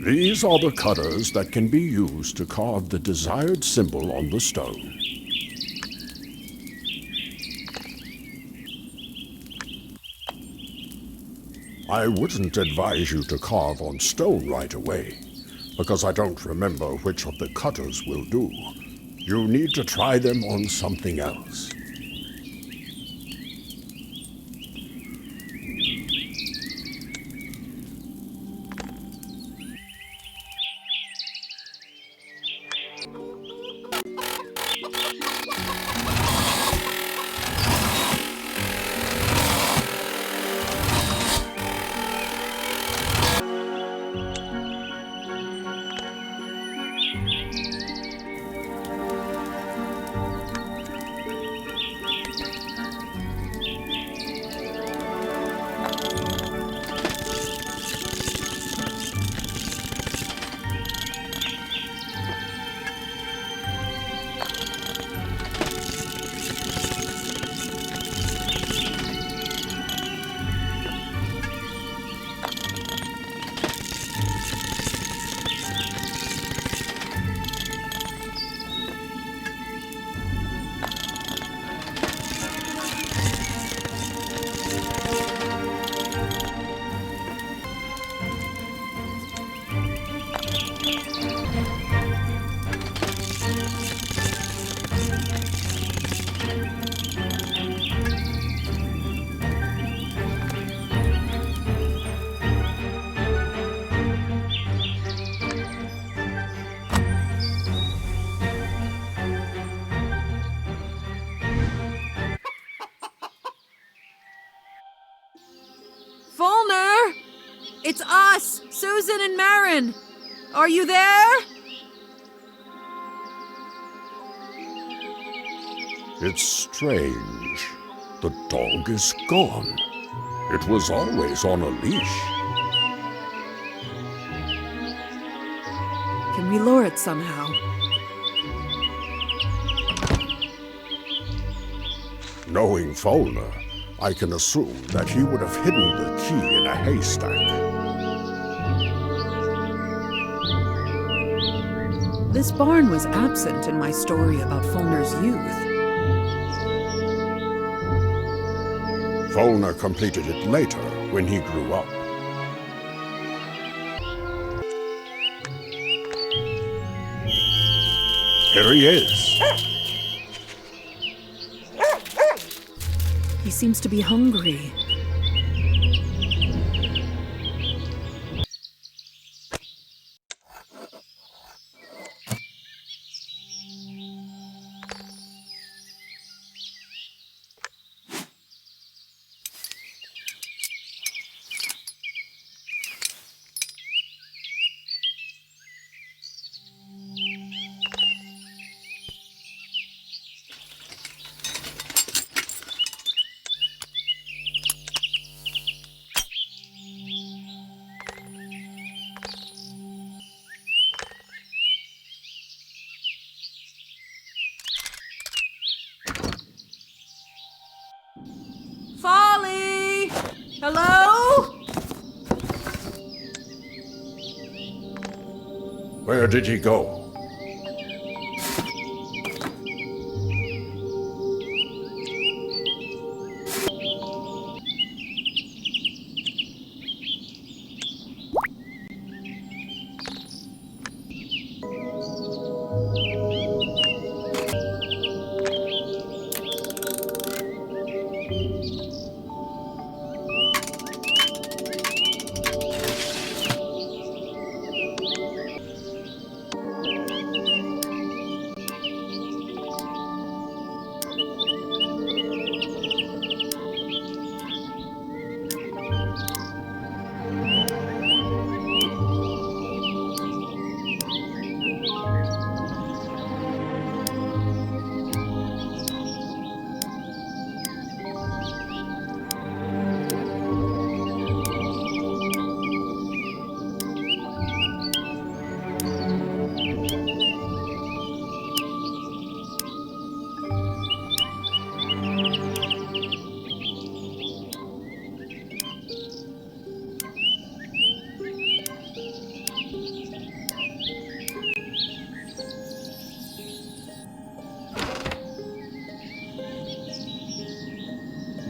[SPEAKER 9] These are the cutters that can be used to carve the desired symbol on the stone. I wouldn't advise you to carve on stone right away, because I don't remember which of the cutters will do. You need to try them on something else.
[SPEAKER 1] Folnur! It's us, Susan and Maaron. Are you there?
[SPEAKER 9] It's strange. The dog is gone. It was always on a leash.
[SPEAKER 1] Can we lure it somehow?
[SPEAKER 9] Knowing Folnur, I can assume that he would have hidden the key in a haystack.
[SPEAKER 1] This barn was absent in my story about Folnur's youth.
[SPEAKER 9] Folnur completed it later, when he grew up. Here he is.
[SPEAKER 1] He seems to be hungry. Folly! Hello?
[SPEAKER 9] Where did he go?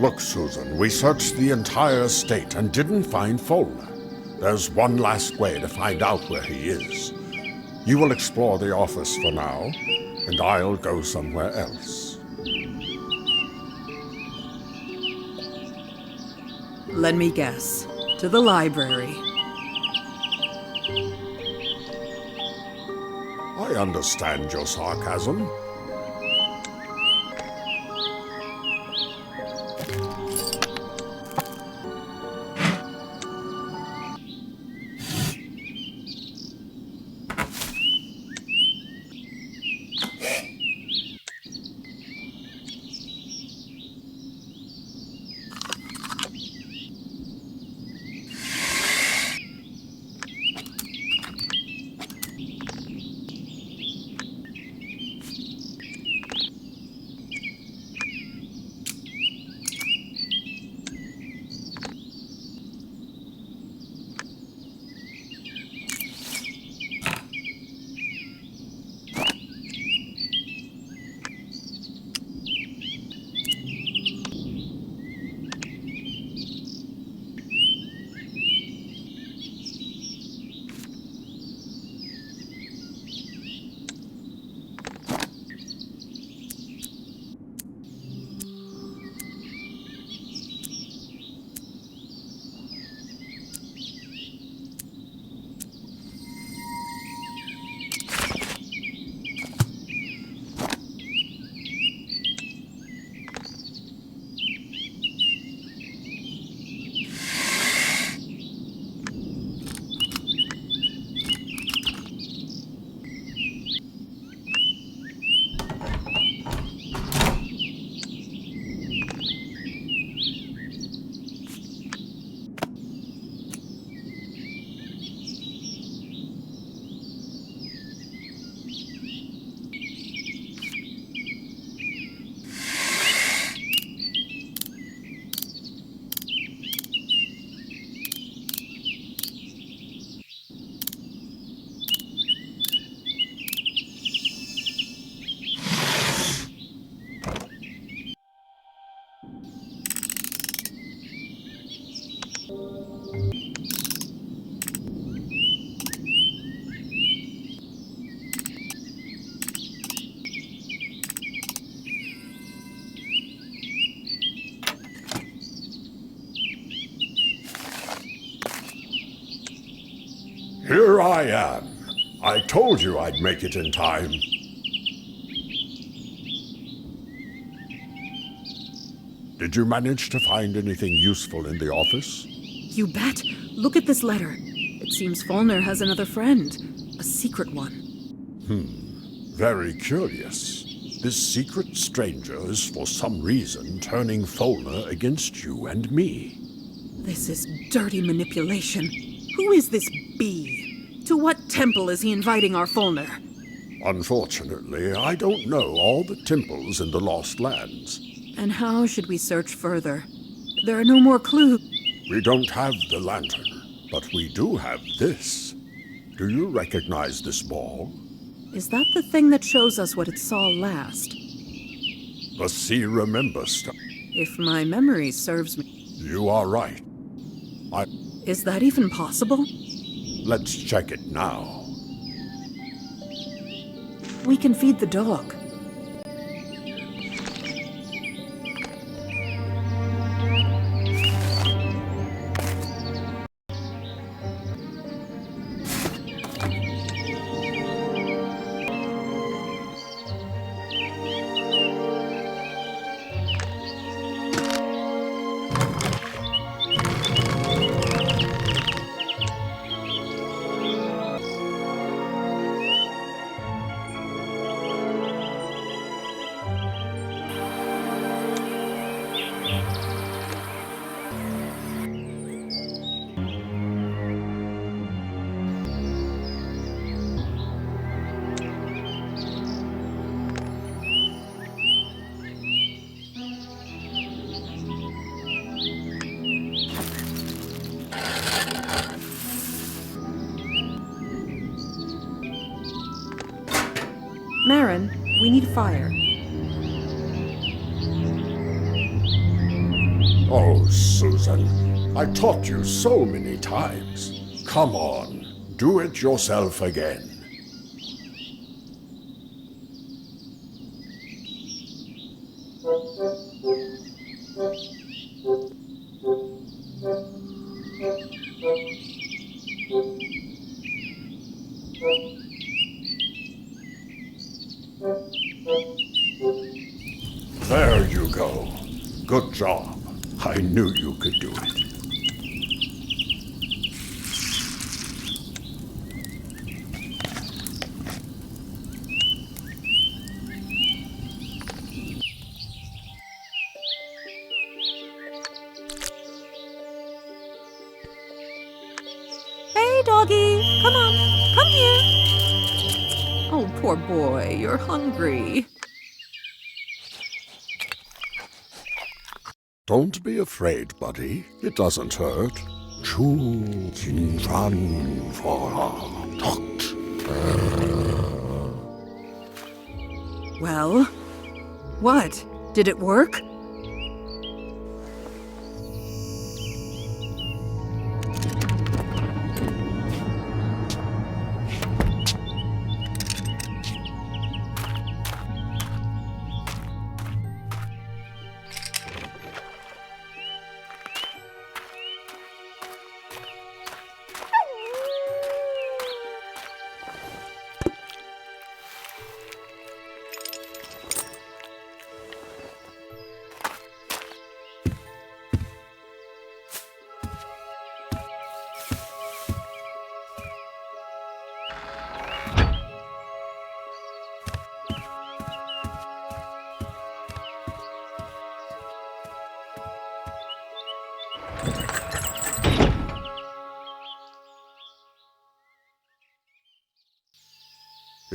[SPEAKER 9] Look, Susan, we searched the entire estate and didn't find Folnur. There's one last way to find out where he is. You will explore the office for now, and I'll go somewhere else.
[SPEAKER 1] Let me guess. To the library.
[SPEAKER 9] I understand your sarcasm. Here I am. I told you I'd make it in time. Did you manage to find anything useful in the office?
[SPEAKER 1] You bet. Look at this letter. It seems Folnur has another friend. A secret one.
[SPEAKER 9] Very curious. This secret stranger is for some reason turning Folnur against you and me.
[SPEAKER 1] This is dirty manipulation. Who is this bee? To what temple is he inviting our Folnur?
[SPEAKER 9] Unfortunately, I don't know all the temples in the Lost Lands.
[SPEAKER 1] And how should we search further? There are no more clues.
[SPEAKER 9] We don't have the lantern, but we do have this. Do you recognize this ball?
[SPEAKER 1] Is that the thing that shows us what it saw last?
[SPEAKER 9] The See Remember stuff.
[SPEAKER 1] If my memory serves me.
[SPEAKER 9] You are right.
[SPEAKER 1] Is that even possible?
[SPEAKER 9] Let's check it now.
[SPEAKER 1] We can feed the dog. Maaron, we need fire.
[SPEAKER 9] Oh, Susan, I taught you so many times. Come on, do it yourself again. There you go. Good job. I knew you could do it.
[SPEAKER 1] Hey, doggy! Come on! Come here! Oh, poor boy, you're hungry.
[SPEAKER 9] Don't be afraid, buddy. It doesn't hurt. Choo chin ran for talked.
[SPEAKER 1] Well, what? Did it work?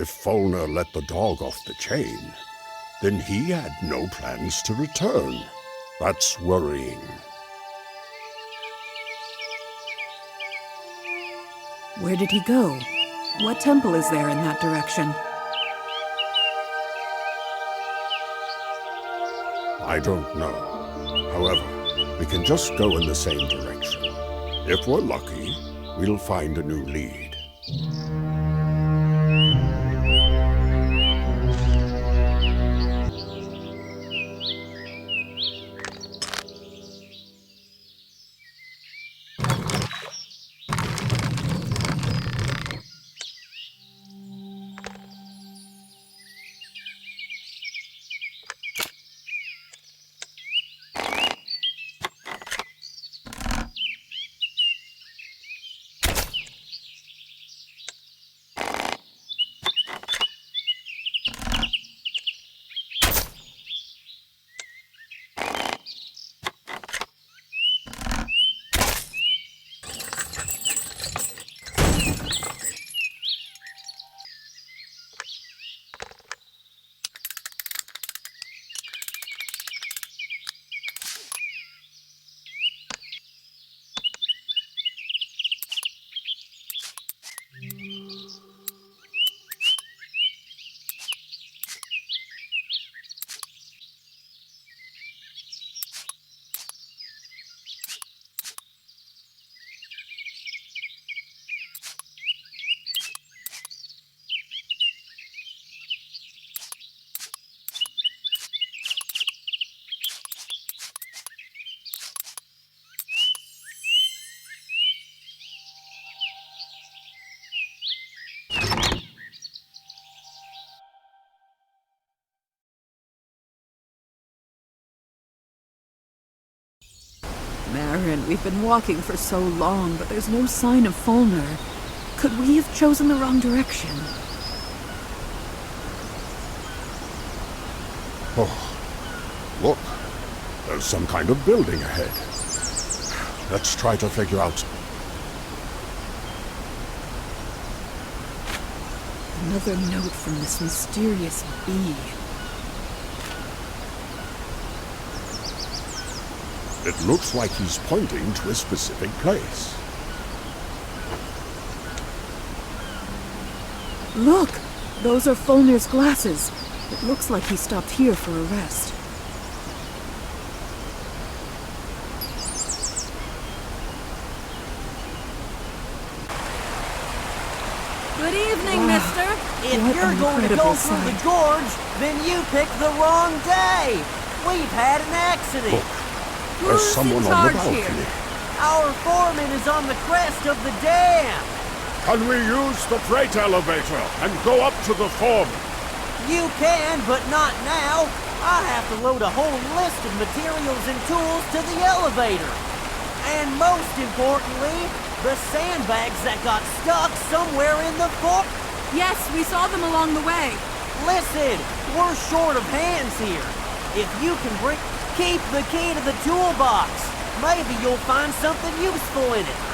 [SPEAKER 9] If Folnur let the dog off the chain, then he had no plans to return. That's worrying.
[SPEAKER 1] Where did he go? What temple is there in that direction?
[SPEAKER 9] I don't know. However, we can just go in the same direction. If we're lucky, we'll find a new lead.
[SPEAKER 1] Maaron, we've been walking for so long, but there's no sign of Folnur. Could we have chosen the wrong direction?
[SPEAKER 9] Oh, look. There's some kind of building ahead. Let's try to figure out.
[SPEAKER 1] Another note from this mysterious bee.
[SPEAKER 9] It looks like he's pointing to a specific place.
[SPEAKER 1] Look! Those are Folnur's glasses. It looks like he stopped here for a rest.
[SPEAKER 10] If
[SPEAKER 1] What
[SPEAKER 10] you're
[SPEAKER 1] an
[SPEAKER 10] going to go
[SPEAKER 1] incredible
[SPEAKER 10] through the
[SPEAKER 1] sight.
[SPEAKER 10] gorge, then you picked the wrong day. We've had an accident.
[SPEAKER 9] There's someone on the balcony.
[SPEAKER 10] Our foreman is on the crest of the dam.
[SPEAKER 9] Can we use the freight elevator and go up to the foreman?
[SPEAKER 10] You can, but not now. I have to load a whole list of materials and tools to the elevator. And most importantly, the sandbags that got stuck somewhere in the fort.
[SPEAKER 1] Yes, we saw them along the way.
[SPEAKER 10] Listen, we're short of hands here. If you can keep the key to the toolbox, maybe you'll find something useful in it.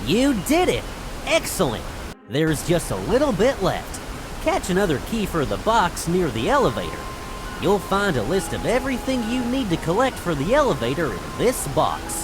[SPEAKER 8] You did it! Excellent! There's just a little bit left. Catch another key for the box near the elevator. You'll find a list of everything you need to collect for the elevator in this box.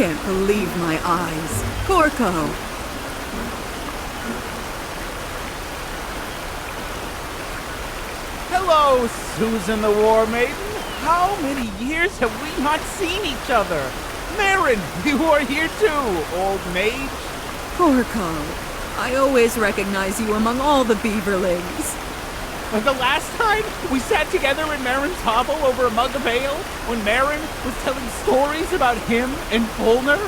[SPEAKER 1] can't believe my eyes. Corco!
[SPEAKER 6] Hello, Susan the War Maiden. How many years have we not seen each other? Maaron, you are here too, old mage.
[SPEAKER 1] Corco, I always recognize you among all the beaverlings.
[SPEAKER 6] The last time we sat together in Maaron's hovel over a mug of ale, when Maaron was telling stories about him and Folnur?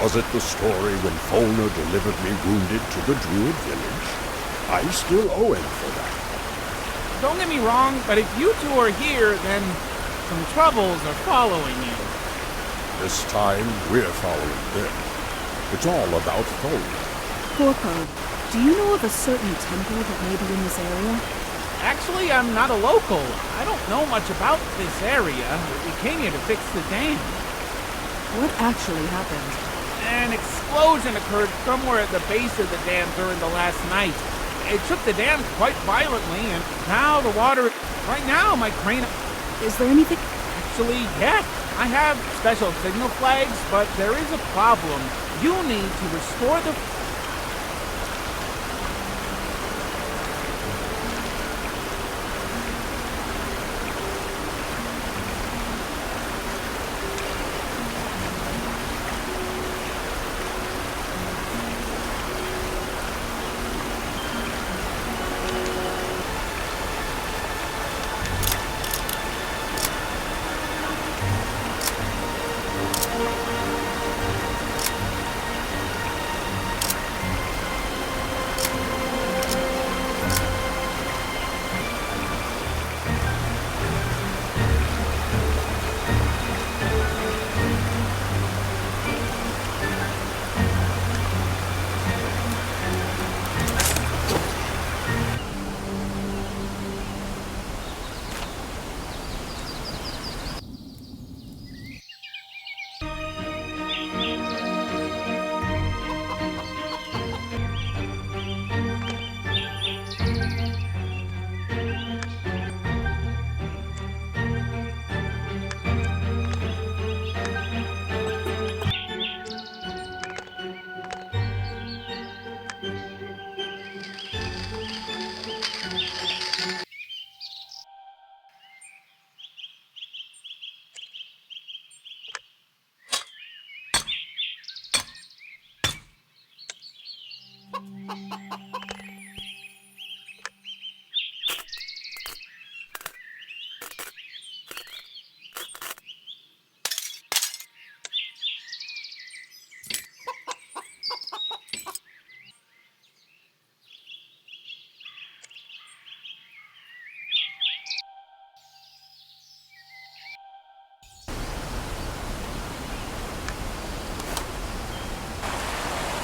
[SPEAKER 9] Was it the story when Folnur delivered me wounded to the Druid village? I still owe him for that.
[SPEAKER 6] Don't get me wrong, but if you two are here, then some troubles are following you.
[SPEAKER 9] This time, we're following them. It's all about Folnur.
[SPEAKER 1] Corco, do you know of a certain temple that may be in this area?
[SPEAKER 6] Actually, I'm not a local. I don't know much about this area. We came here to fix the dam.
[SPEAKER 1] What actually happened?
[SPEAKER 6] An explosion occurred somewhere at the base of the dam during the last night. It shook the dam quite violently, and now the water... Right now, my crane...
[SPEAKER 1] Is there anything...
[SPEAKER 6] Actually, yes. I have special signal flags, but there is a problem. You need to restore the...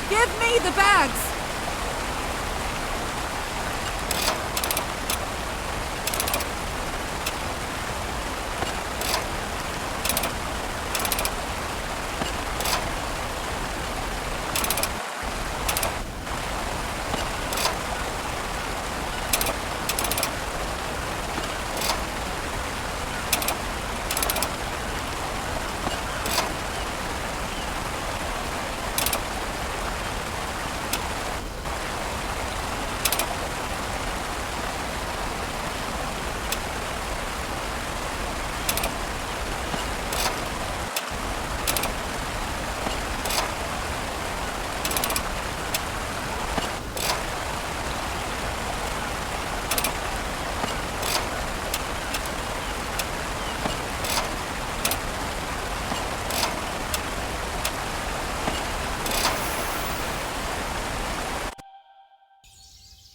[SPEAKER 1] Give me the bags!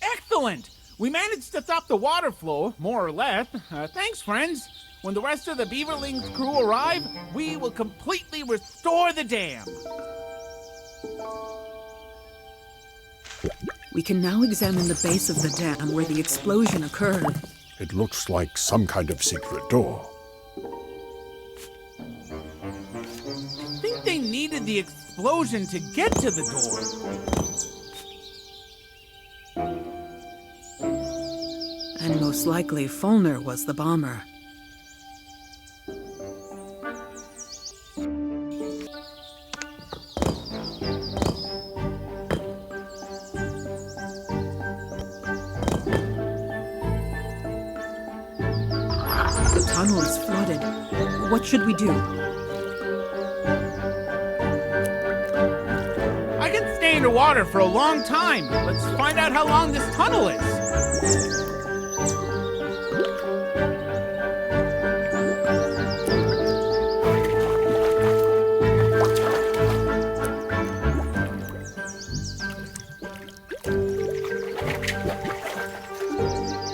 [SPEAKER 6] Excellent! We managed to stop the water flow, more or less. Thanks, friends. When the rest of the Beaverlings crew arrive, we will completely restore the dam.
[SPEAKER 1] We can now examine the base of the dam where the explosion occurred.
[SPEAKER 9] It looks like some kind of secret door.
[SPEAKER 6] I think they needed the explosion to get to the door.
[SPEAKER 1] And most likely Folnur was the bomber. flooded. What should we do?
[SPEAKER 6] I can stay underwater for a long time. Let's find out how long this tunnel is.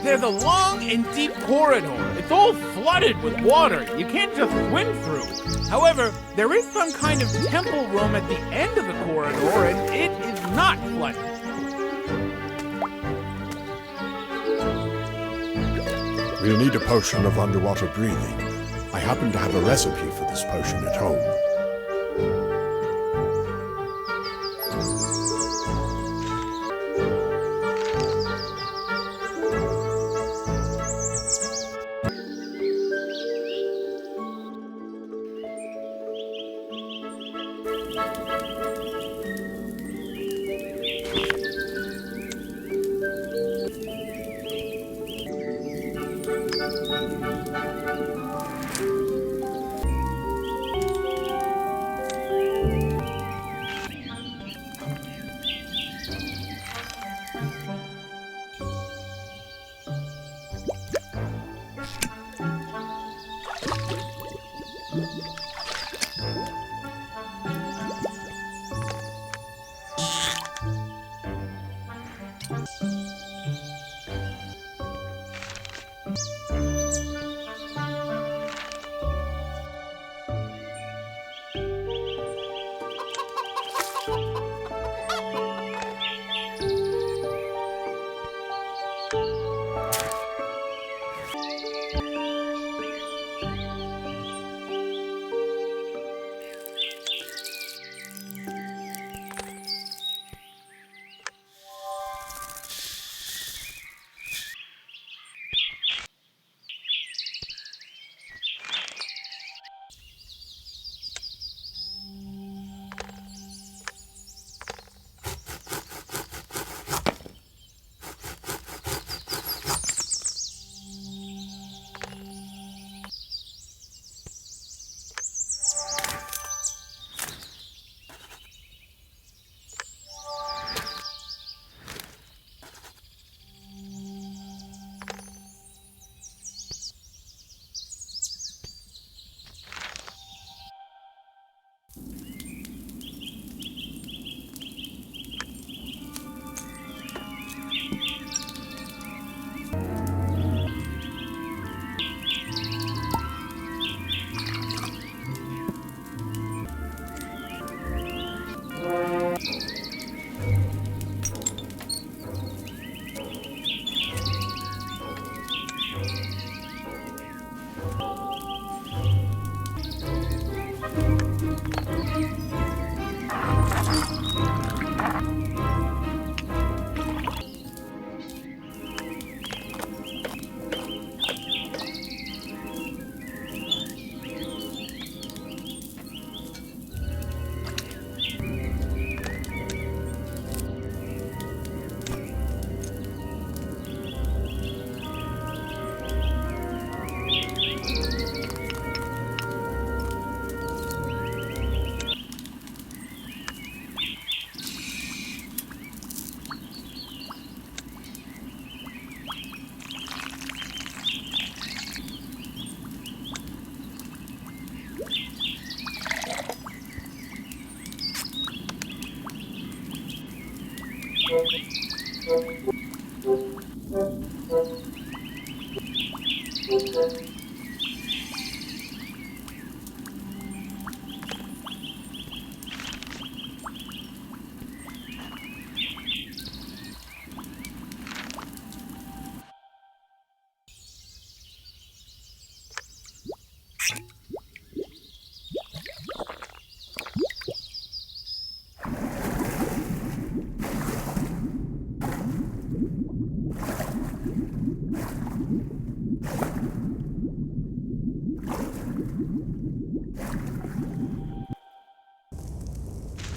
[SPEAKER 6] There's a long and deep corridor. It's all flooded with water. You can't just swim through. However, there is some kind of temple room at the end of the corridor, and it is not flooded.
[SPEAKER 9] We'll need a potion of underwater breathing. I happen to have a recipe for this potion at home.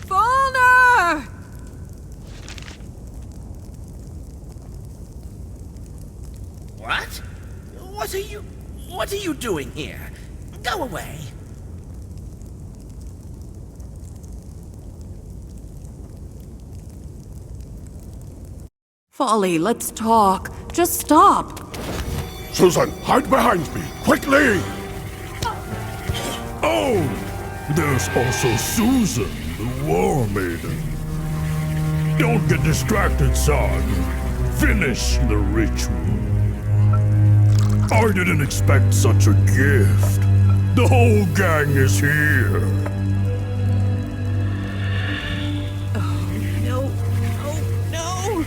[SPEAKER 1] Folnur!
[SPEAKER 3] What? What are you... What are you doing here? Go away.
[SPEAKER 1] Folly, let's talk. Just stop.
[SPEAKER 9] Susan, hide behind me, quickly!
[SPEAKER 11] Oh! There's also Susan, the War Maiden. Don't get distracted, son. Finish the ritual. I didn't expect such a gift. The whole gang is here.
[SPEAKER 1] No, no, no!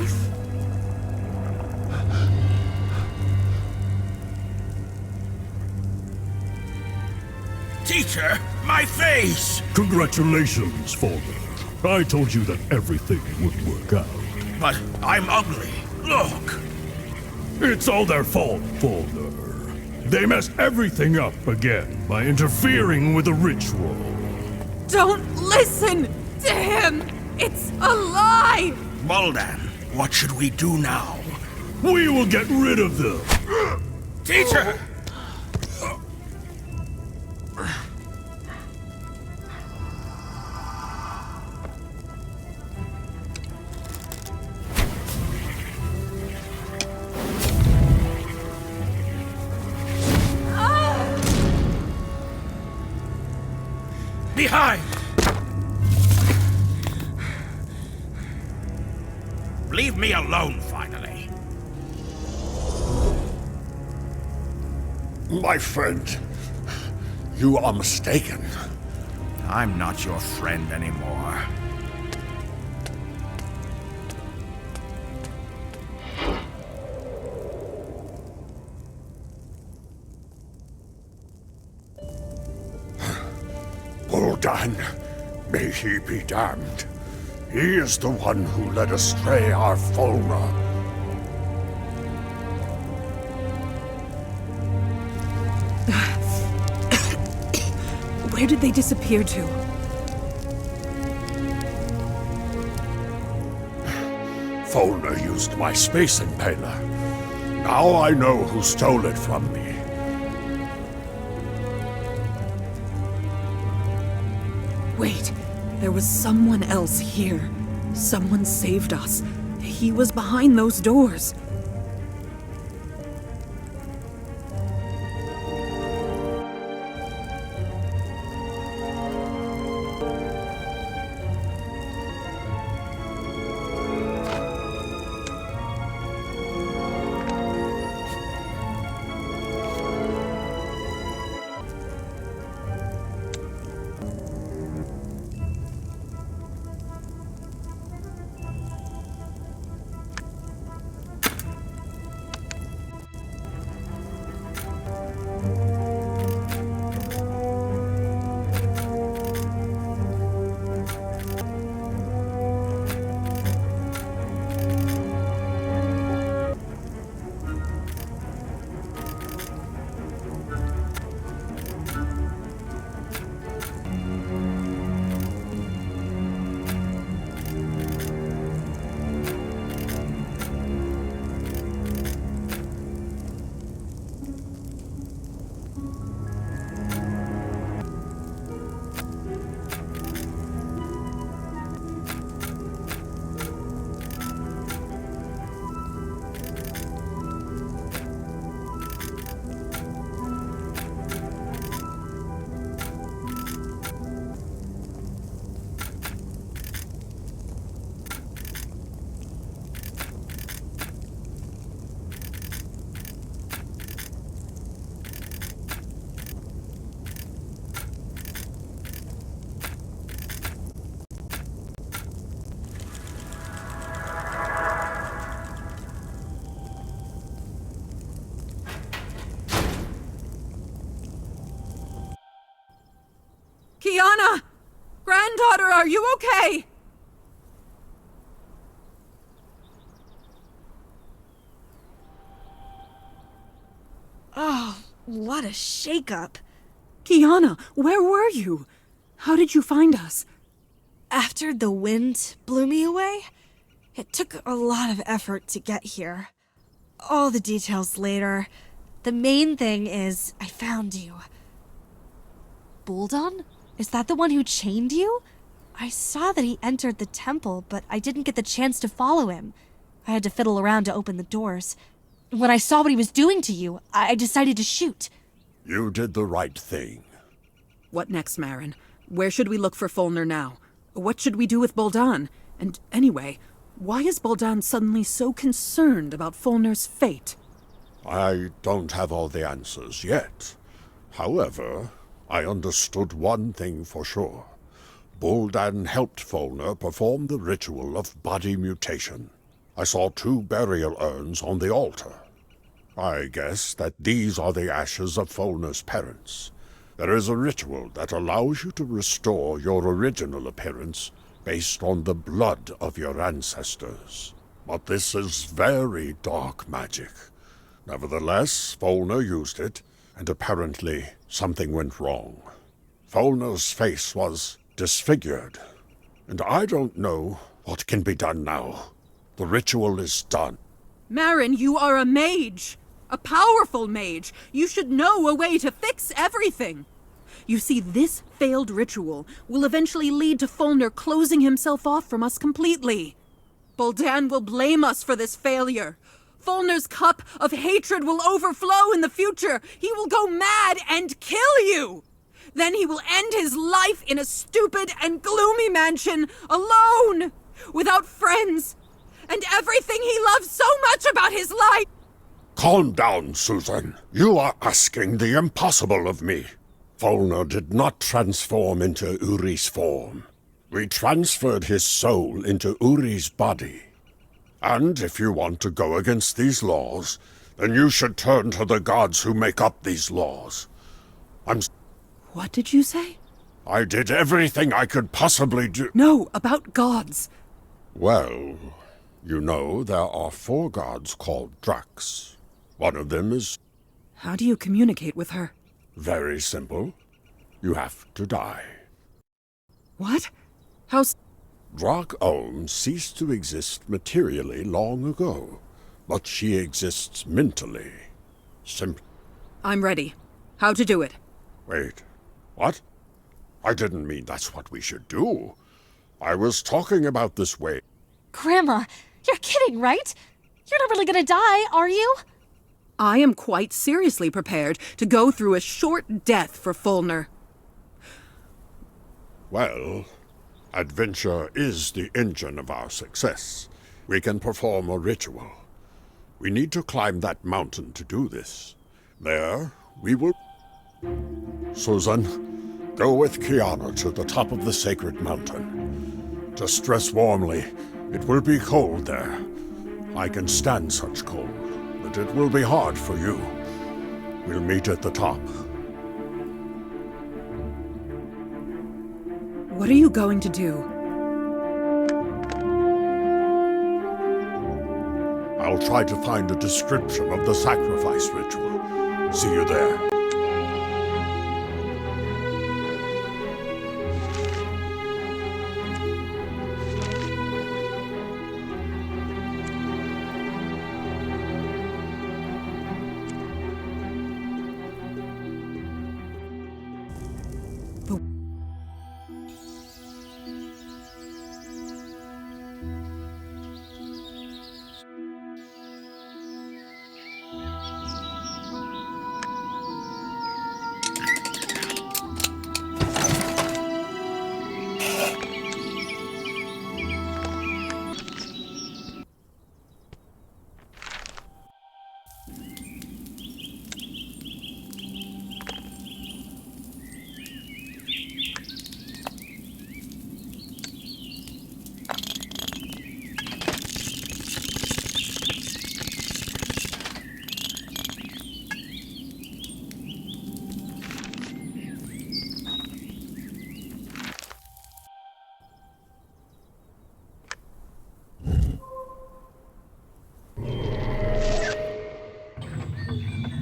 [SPEAKER 3] Teacher, my face!
[SPEAKER 11] Congratulations, Folnur. I told you that everything would work out.
[SPEAKER 3] But I'm ugly. Look!
[SPEAKER 11] It's all their fault, Folnur. They messed everything up again by interfering with the ritual.
[SPEAKER 1] Don't listen to him! It's a lie!
[SPEAKER 3] Moldan, what should we do now?
[SPEAKER 11] We will get rid of them.
[SPEAKER 3] Teacher! Behind! Leave me alone, finally.
[SPEAKER 9] My friend, you are mistaken.
[SPEAKER 3] I'm not your friend anymore.
[SPEAKER 9] Gul'dan, may he be damned. He is the one who led astray our Folnur.
[SPEAKER 1] Where did they disappear to?
[SPEAKER 9] Folnur used my space impaler. Now I know who stole it from me.
[SPEAKER 1] Wait, there was someone else here. Someone saved us. He was behind those doors. Kiana! Granddaughter, are you okay?
[SPEAKER 2] Oh, what a shakeup.
[SPEAKER 1] Kiana, where were you? How did you find us?
[SPEAKER 2] After the wind blew me away, it took a lot of effort to get here. All the details later. The main thing is, I found you. Boldon? Is that the one who chained you? I saw that he entered the temple, but I didn't get the chance to follow him. I had to fiddle around to open the doors. When I saw what he was doing to you, I decided to shoot.
[SPEAKER 9] You did the right thing.
[SPEAKER 1] What next, Maaron? Where should we look for Folnur now? What should we do with Boldon? And anyway, why is Boldon suddenly so concerned about Folnur's fate?
[SPEAKER 9] I don't have all the answers yet. However, I understood one thing for sure. Boldon helped Folnur perform the ritual of body mutation. I saw 2 burial urns on the altar. I guess that these are the ashes of Folnur's parents. There is a ritual that allows you to restore your original appearance based on the blood of your ancestors. But this is very dark magic. Nevertheless, Folnur used it, and apparently something went wrong. Folnur's face was disfigured, and I don't know what can be done now. The ritual is done.
[SPEAKER 1] Maaron, you are a mage! A powerful mage! You should know a way to fix everything! You see, this failed ritual will eventually lead to Folnur closing himself off from us completely. Boldon will blame us for this failure. Folnur's cup of hatred will overflow in the future. He will go mad and kill you! Then he will end his life in a stupid and gloomy mansion, alone, without friends, and everything he loves so much about his life.
[SPEAKER 9] Calm down, Susan. You are asking the impossible of me. Folnur did not transform into Uri's form. We transferred his soul into Uri's body. And if you want to go against these laws, then you should turn to the gods who make up these laws.
[SPEAKER 1] What did you say?
[SPEAKER 9] I did everything I could possibly do.
[SPEAKER 1] No, about gods.
[SPEAKER 9] Well, you know there are 4 gods called Dracs. One of them is...
[SPEAKER 1] How do you communicate with her?
[SPEAKER 9] Very simple. You have to die.
[SPEAKER 1] What? How...
[SPEAKER 9] Drak ceased to exist materially long ago, but she exists mentally.
[SPEAKER 1] I'm ready. How to do it?
[SPEAKER 9] Wait, what? I didn't mean that's what we should do. I was talking about this way.
[SPEAKER 2] Grandma, you're kidding, right? You're not really gonna die, are you?
[SPEAKER 1] I am quite seriously prepared to go through a short death for Folnur.
[SPEAKER 9] Well, adventure is the engine of our success. We can perform a ritual. We need to climb that mountain to do this. There, we will... Susan, go with Kiana to the top of the sacred mountain. Just dress warmly. It will be cold there. I can stand such cold, but it will be hard for you. We'll meet at the top.
[SPEAKER 1] What are you going to do?
[SPEAKER 9] I'll try to find a description of the sacrifice ritual. See you there.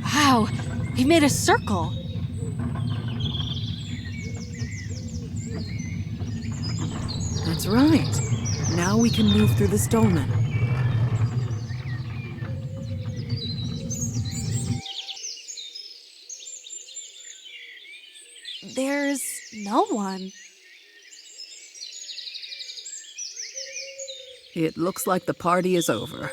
[SPEAKER 2] Wow, he made a circle.
[SPEAKER 1] That's right. Now we can move through this dolmen.
[SPEAKER 2] No one.
[SPEAKER 1] It looks like the party is over.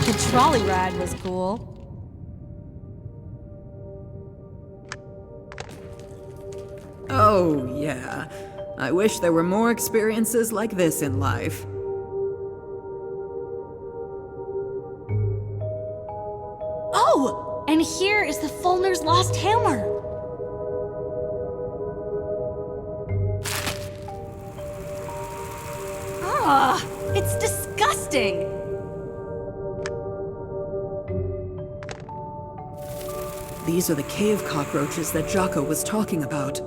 [SPEAKER 2] The trolley ride was cool.
[SPEAKER 1] Oh, yeah. I wish there were more experiences like this in life.
[SPEAKER 2] Oh! And here is the Folnur's lost hammer. Ah, it's disgusting.
[SPEAKER 1] These are the cave cockroaches that Jocko was talking about.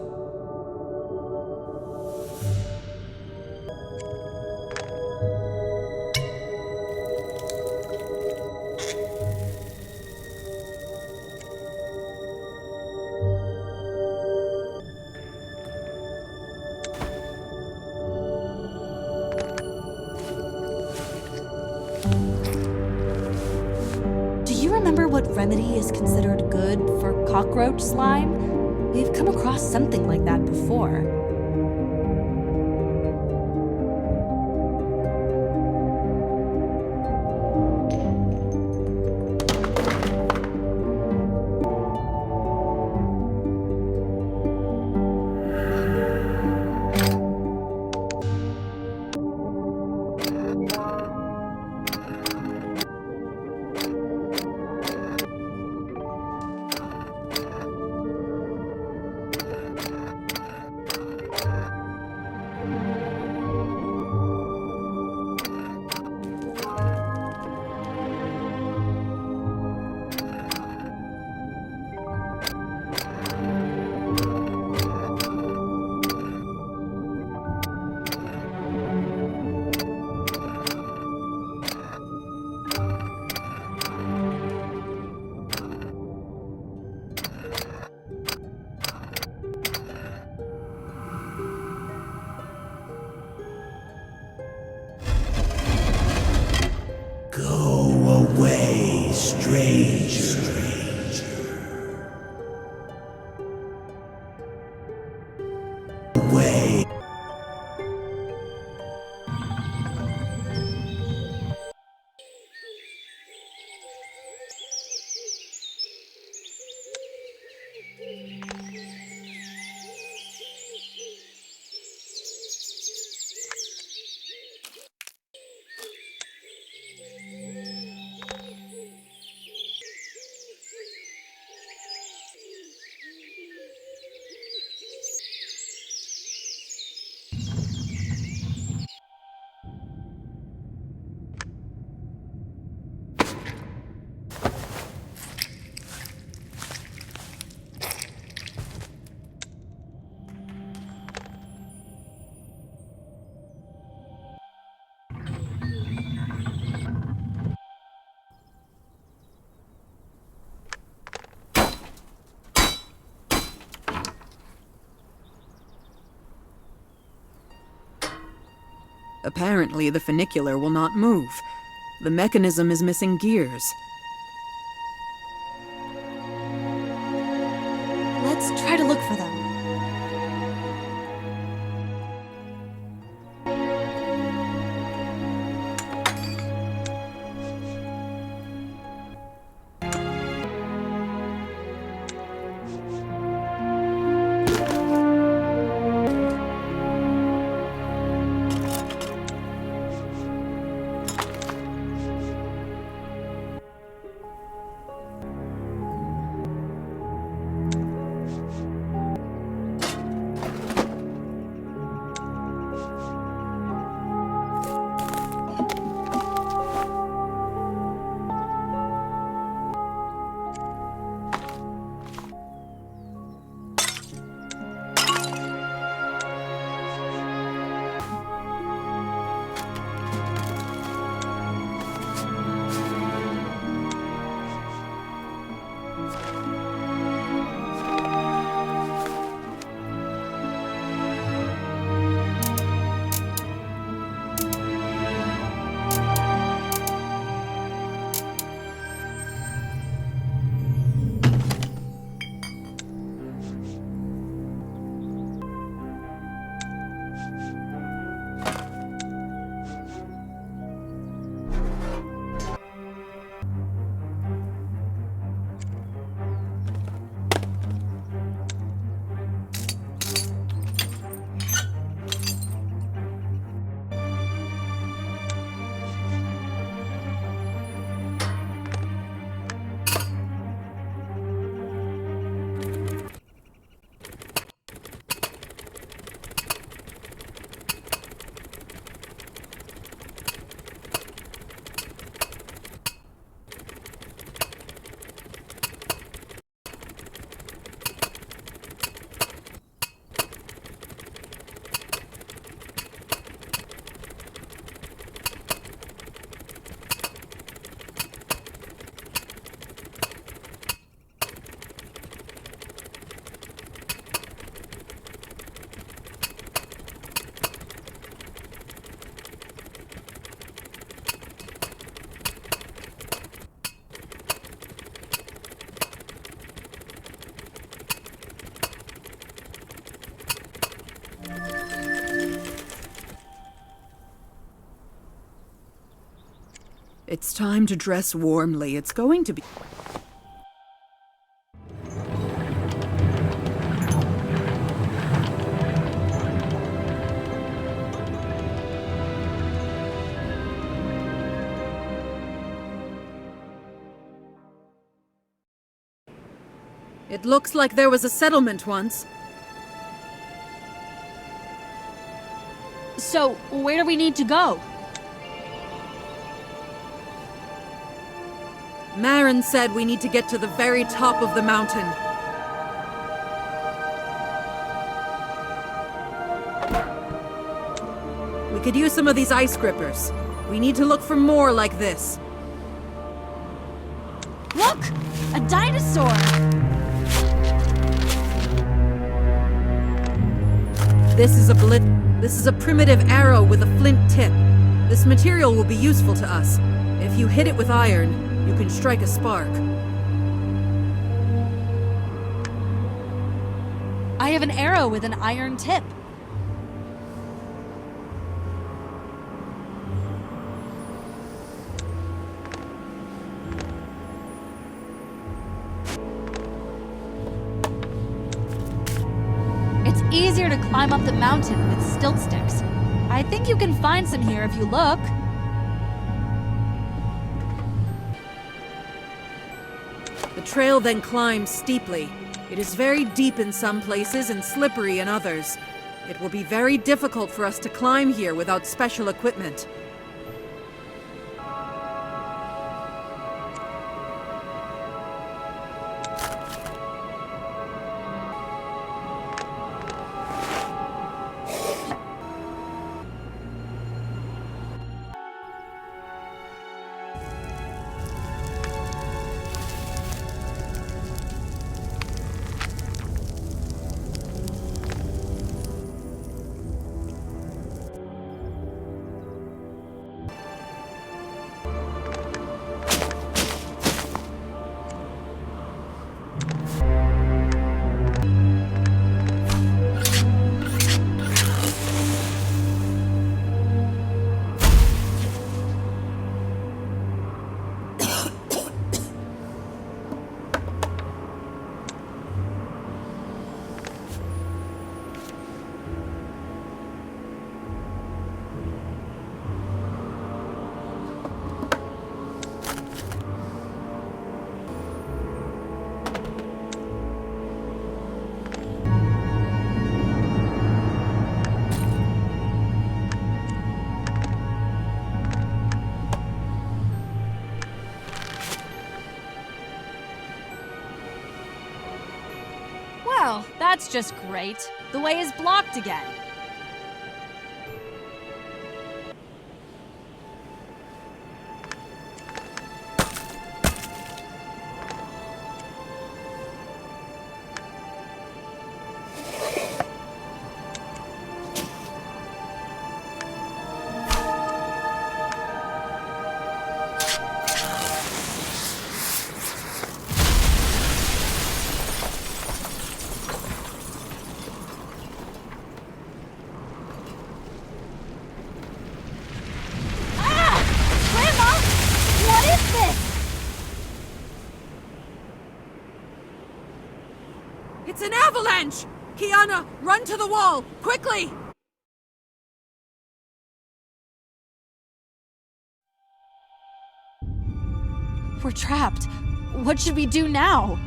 [SPEAKER 2] Do you remember what remedy is considered good for cockroach slime? We've come across something like that before.
[SPEAKER 12] Go away, stranger. Away.
[SPEAKER 1] Apparently, the funicular will not move. The mechanism is missing gears.
[SPEAKER 2] Let's try to look for them.
[SPEAKER 1] It's time to dress warmly. It's going to be... It looks like there was a settlement once.
[SPEAKER 2] So, where do we need to go?
[SPEAKER 1] Maaron said we need to get to the very top of the mountain. We could use some of these ice grippers. We need to look for more like this.
[SPEAKER 2] Look! A dinosaur!
[SPEAKER 1] This is a primitive arrow with a flint tip. This material will be useful to us. If you hit it with iron, you can strike a spark.
[SPEAKER 2] I have an arrow with an iron tip. It's easier to climb up the mountain with stilt sticks. I think you can find some here if you look.
[SPEAKER 1] The trail then climbs steeply. It is very deep in some places and slippery in others. It will be very difficult for us to climb here without special equipment.
[SPEAKER 2] Well, that's just great. The way is blocked again.
[SPEAKER 1] It's an avalanche! Kiana, run to the wall! Quickly!
[SPEAKER 2] We're trapped. What should we do now?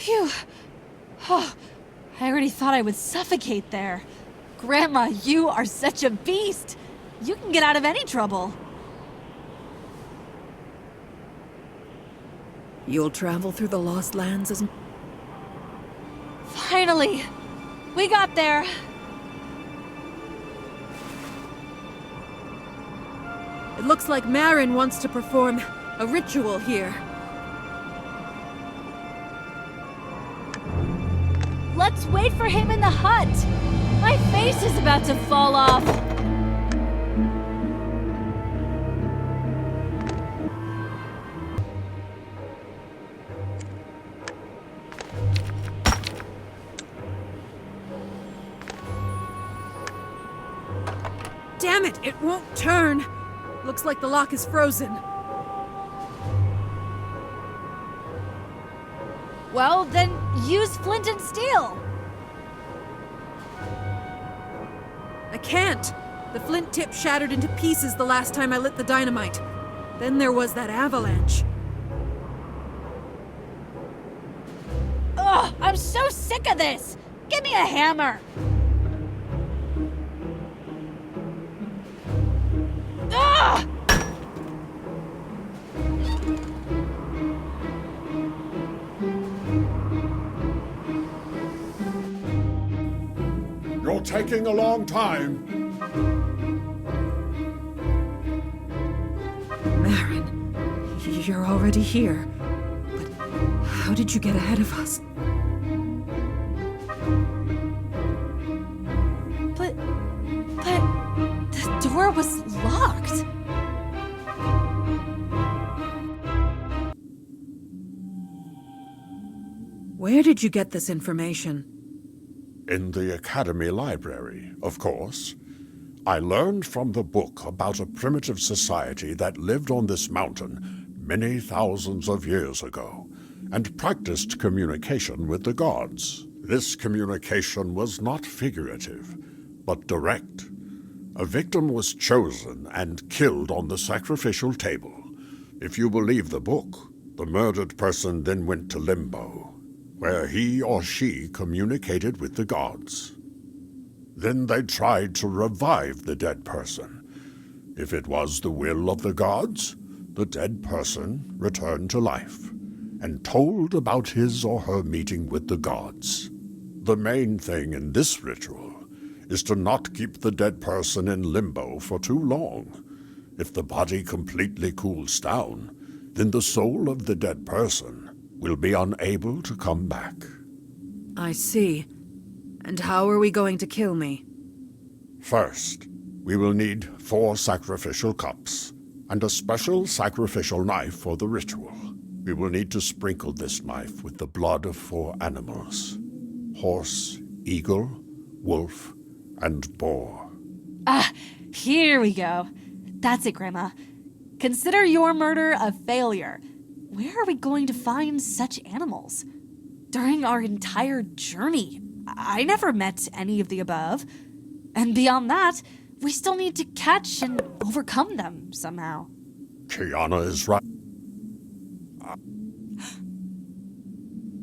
[SPEAKER 2] Phew. Oh, I already thought I would suffocate there. Grandma, you are such a beast. You can get out of any trouble.
[SPEAKER 1] You'll travel through the Lost Lands as...
[SPEAKER 2] Finally! We got there!
[SPEAKER 1] It looks like Maaron wants to perform a ritual here.
[SPEAKER 2] Let's wait for him in the hut! My face is about to fall off!
[SPEAKER 1] Damn it! It won't turn! Looks like the lock is frozen.
[SPEAKER 2] Well, then use flint and steel!
[SPEAKER 1] I can't! The flint tip shattered into pieces the last time I lit the dynamite. Then there was that avalanche.
[SPEAKER 2] Ugh! I'm so sick of this! Give me a hammer! Ugh!
[SPEAKER 9] You're taking a long time.
[SPEAKER 1] Maaron, you're already here. But how did you get ahead of us?
[SPEAKER 2] But the door was locked.
[SPEAKER 1] Where did you get this information?
[SPEAKER 9] In the Academy Library, of course. I learned from the book about a primitive society that lived on this mountain many thousands of years ago, and practiced communication with the gods. This communication was not figurative, but direct. A victim was chosen and killed on the sacrificial table. If you believe the book, the murdered person then went to limbo, where he or she communicated with the gods. Then they tried to revive the dead person. If it was the will of the gods, the dead person returned to life and told about his or her meeting with the gods. The main thing in this ritual is to not keep the dead person in limbo for too long. If the body completely cools down, then the soul of the dead person will be unable to come back.
[SPEAKER 1] I see. And how are we going to kill me?
[SPEAKER 9] First, we will need 4 sacrificial cups and a special sacrificial knife for the ritual. We will need to sprinkle this knife with the blood of 4 animals: horse, eagle, wolf, and boar.
[SPEAKER 2] Ah, here we go. That's it, Grandma. Consider your murder a failure. Where are we going to find such animals? During our entire journey, I never met any of the above. And beyond that, we still need to catch and overcome them somehow.
[SPEAKER 9] Kiana is right.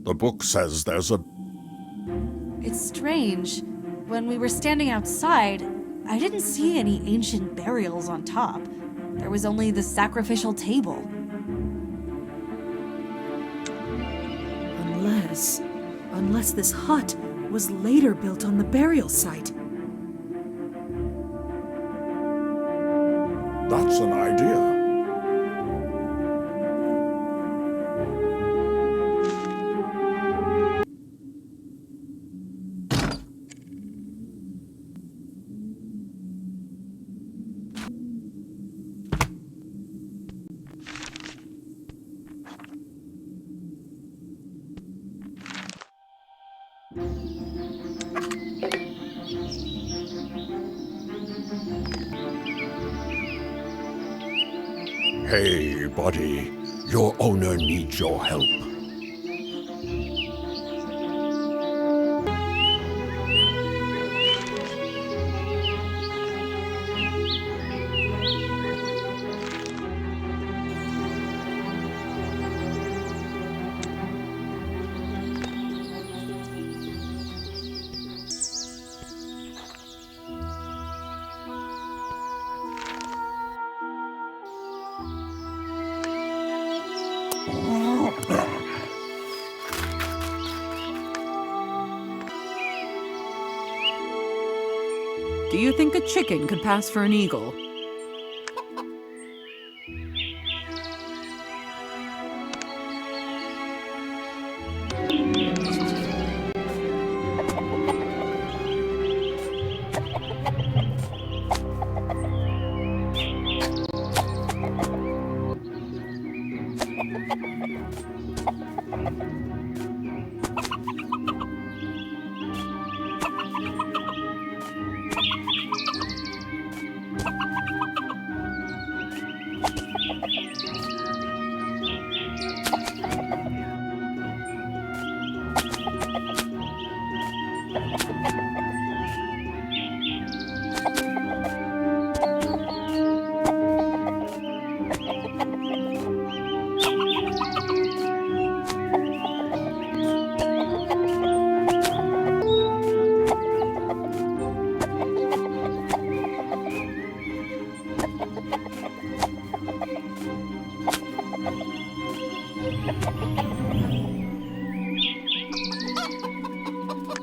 [SPEAKER 9] The book says there's a...
[SPEAKER 2] It's strange. When we were standing outside, I didn't see any ancient burials on top. There was only the sacrificial table.
[SPEAKER 1] Unless this hut was later built on the burial site.
[SPEAKER 9] That's an idea. Hey, buddy. Your owner needs your help.
[SPEAKER 1] Do you think a chicken could pass for an eagle?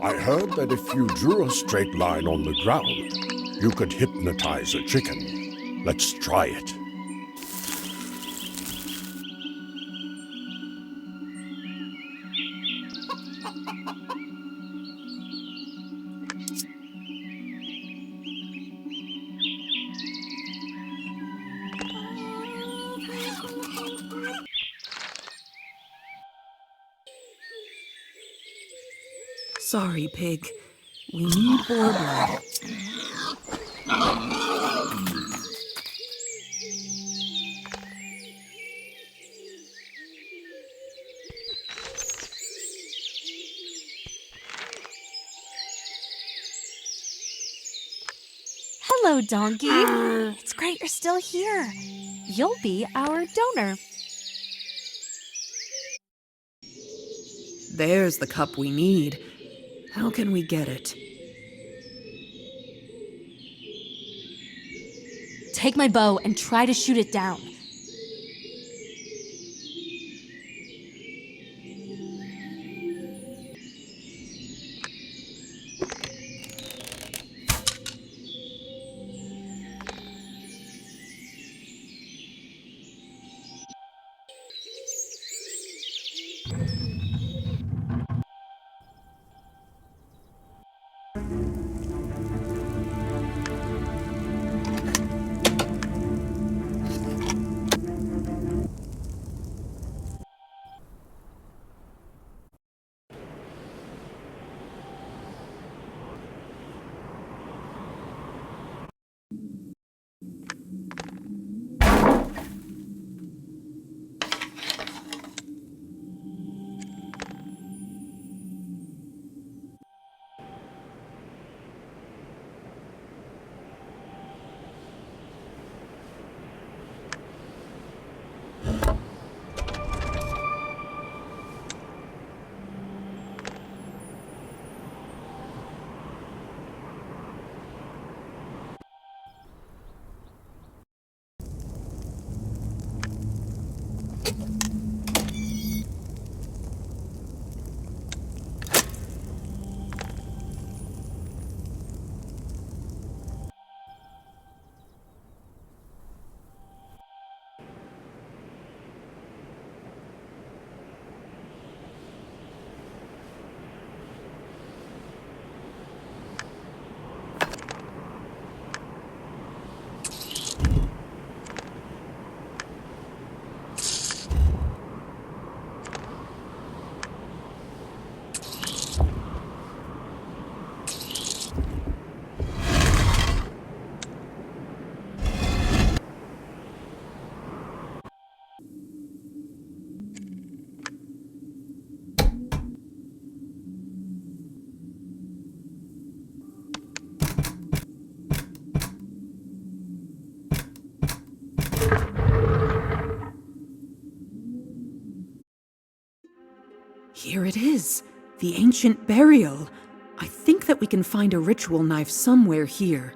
[SPEAKER 9] I heard that if you drew a straight line on the ground, you could hypnotize a chicken. Let's try it.
[SPEAKER 1] Sorry, Pig. We need more blood.
[SPEAKER 2] Hello, Donkey. It's great you're still here. You'll be our donor.
[SPEAKER 1] There's the cup we need. How can we get it?
[SPEAKER 2] Take my bow and try to shoot it down.
[SPEAKER 1] Here it is, the ancient burial. I think that we can find a ritual knife somewhere here.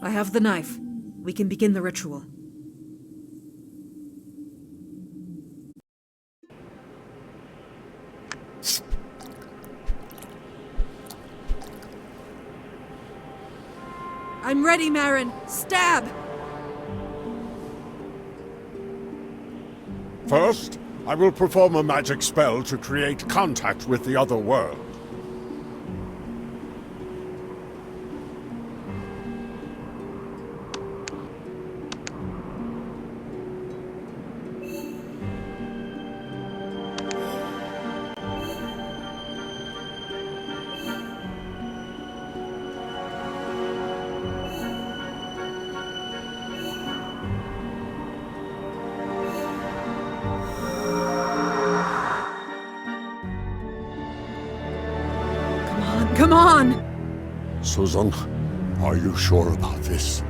[SPEAKER 1] I have the knife. We can begin the ritual. I'm ready, Maaron. Stab!
[SPEAKER 9] First, I will perform a magic spell to create contact with the other world.
[SPEAKER 1] Come on!
[SPEAKER 9] Susan, are you sure about this?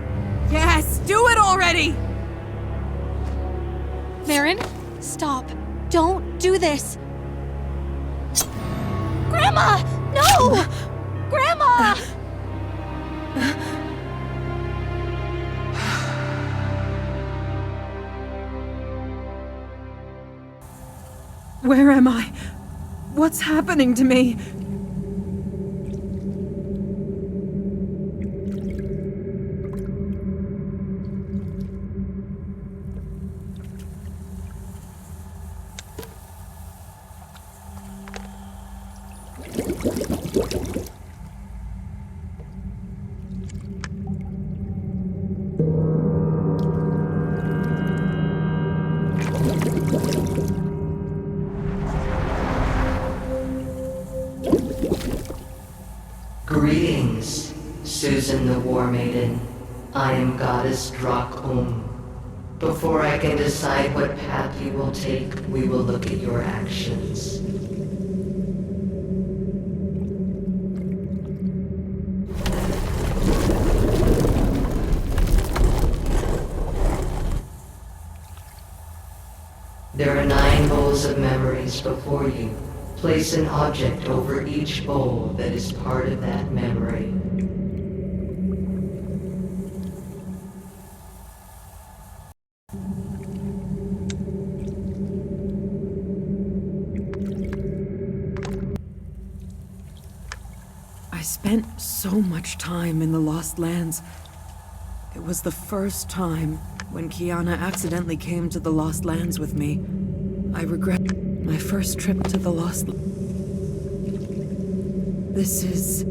[SPEAKER 1] Yes, do it already!
[SPEAKER 2] Maaron, stop. Don't do this. Grandma! No! Grandma!
[SPEAKER 1] Where am I? What's happening to me?
[SPEAKER 13] Greetings, Susan the War Maiden. I am Goddess Drak. Before I can decide what path you will take, we will look at your actions. There are 9 bowls of memories before you. Place an object over each bowl that is part of that memory.
[SPEAKER 1] I spent so much time in the Lost Lands. It was the first time when Kiana accidentally came to the Lost Lands with me. I regret my first trip to the Lost Lands. This is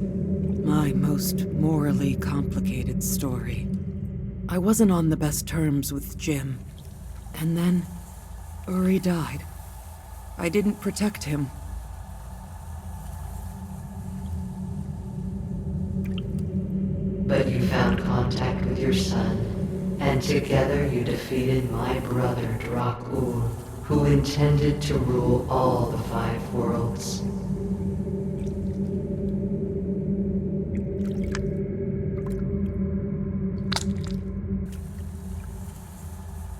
[SPEAKER 1] my most morally complicated story. I wasn't on the best terms with Jim. And then, Uri died. I didn't protect him.
[SPEAKER 13] But you found contact with your son, and together you defeated my brother Drak, who intended to rule all the 5 worlds.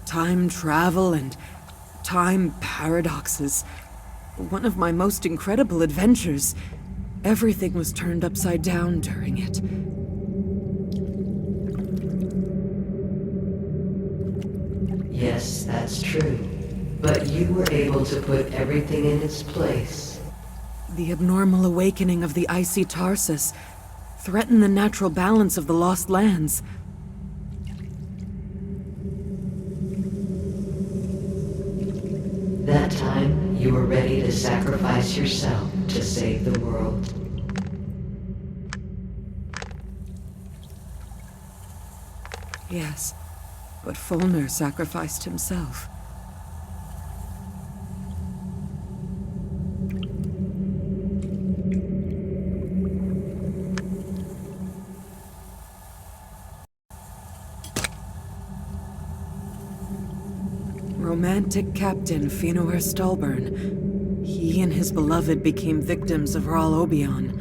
[SPEAKER 1] Time travel and time paradoxes. One of my most incredible adventures. Everything was turned upside down during it.
[SPEAKER 13] Yes, that's true. But you were able to put everything in its place.
[SPEAKER 1] The abnormal awakening of the icy Tarsus threatened the natural balance of the Lost Lands.
[SPEAKER 13] That time, you were ready to sacrifice yourself to save the world.
[SPEAKER 1] Yes, but Folnur sacrificed himself. Romantic Captain Folnur Stallburn. He and his beloved became victims of Ral Obion.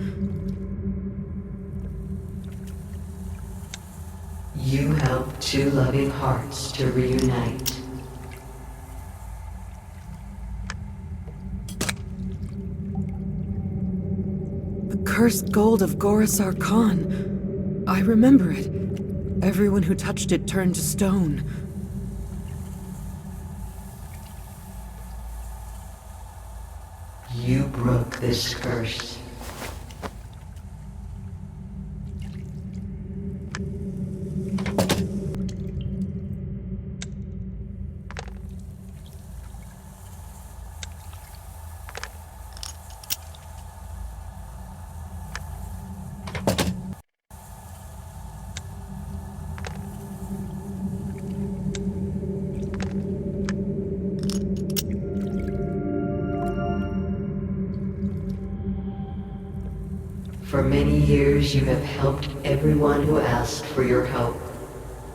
[SPEAKER 13] You helped 2 loving hearts to reunite.
[SPEAKER 1] The cursed gold of Gorasar Khan. I remember it. Everyone who touched it turned to stone.
[SPEAKER 13] You broke this curse. For many years you have helped everyone who asked for your help.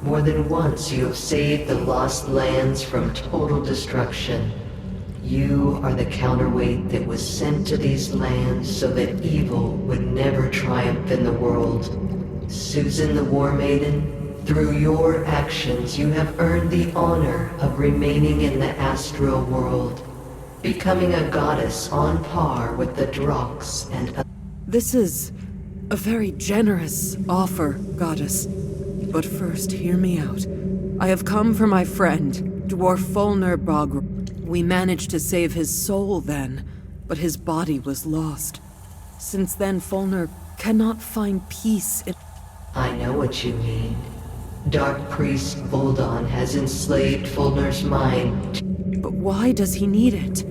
[SPEAKER 13] More than once you have saved the lost lands from total destruction. You are the counterweight that was sent to these lands so that evil would never triumph in the world. Susan the War Maiden, through your actions you have earned the honor of remaining in the astral world, becoming a goddess on par with the Droks and
[SPEAKER 1] This is a very generous offer, Goddess. But first, hear me out. I have come for my friend, Dwarf Folnur Bogr. We managed to save his soul then, but his body was lost. Since then, Folnur cannot find peace in...
[SPEAKER 13] I know what you mean. Dark Priest Voldon has enslaved Folnur's mind.
[SPEAKER 1] But why does he need it?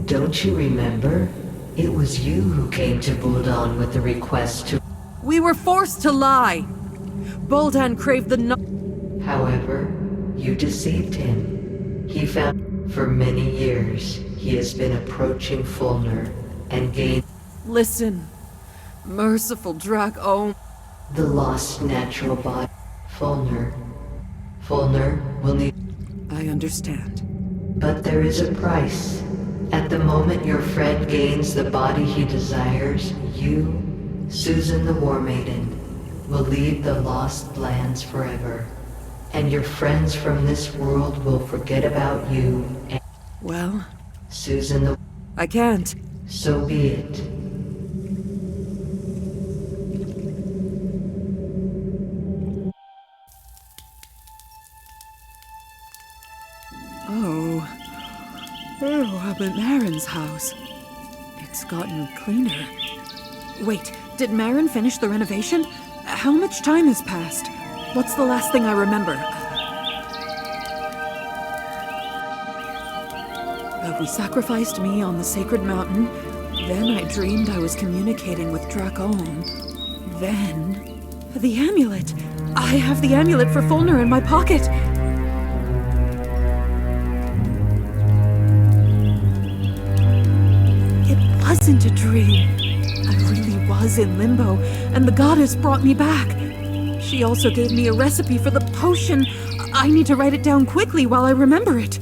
[SPEAKER 13] Don't you remember? It was you who came to Voldon with the request to...
[SPEAKER 1] We were forced to lie! Boldan craved the
[SPEAKER 13] However, you deceived him. He found... For many years, he has been approaching Folnur and gained...
[SPEAKER 1] Listen, merciful Drak-O...
[SPEAKER 13] The lost natural body. Folnur will need...
[SPEAKER 1] I understand.
[SPEAKER 13] But there is a price. At the moment your friend gains the body he desires, you, Susan the War Maiden, will leave the lost lands forever. And your friends from this world will forget about you and...
[SPEAKER 1] Well...
[SPEAKER 13] Susan the...
[SPEAKER 1] I can't.
[SPEAKER 13] So be it.
[SPEAKER 1] Oh, I'm at Maaron's house. It's gotten cleaner. Wait, did Maaron finish the renovation? How much time has passed? What's the last thing I remember? We sacrificed me on the sacred mountain. Then I dreamed I was communicating with Drak-On. Then... the amulet! I have the amulet for Folnur in my pocket! Wasn't a dream. I really was in limbo, and the goddess brought me back. She also gave me a recipe for the potion. I need to write it down quickly while I remember it.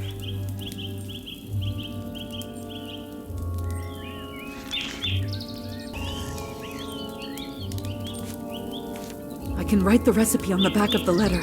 [SPEAKER 1] I can write the recipe on the back of the letter.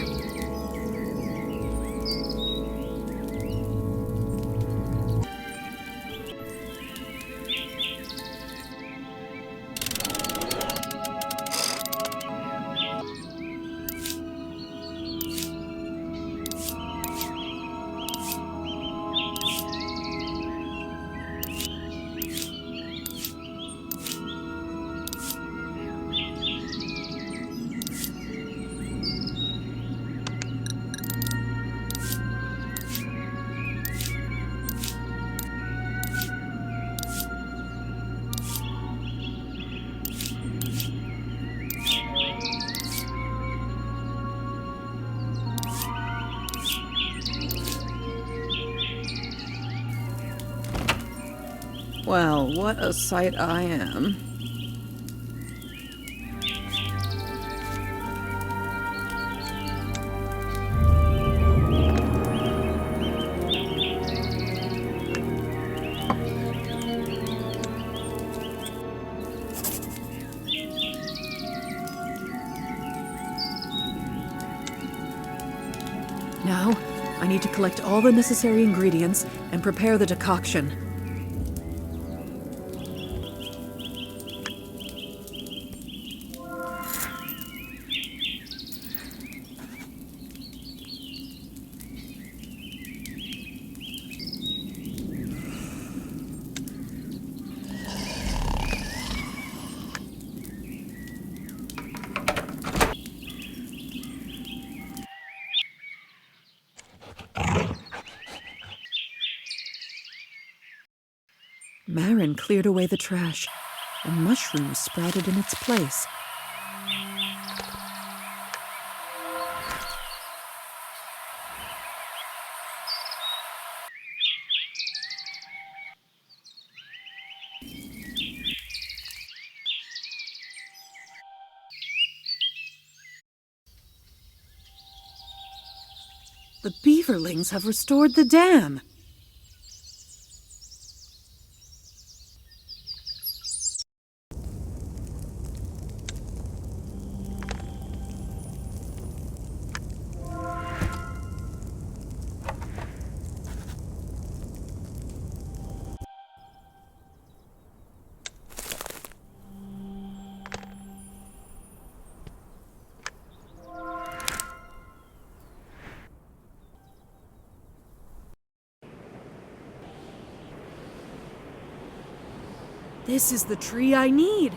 [SPEAKER 1] Well, what a sight I am. Now, I need to collect all the necessary ingredients and prepare the decoction. Maaron cleared away the trash, and mushrooms sprouted in its place. The beaverlings have restored the dam. This is the tree I need.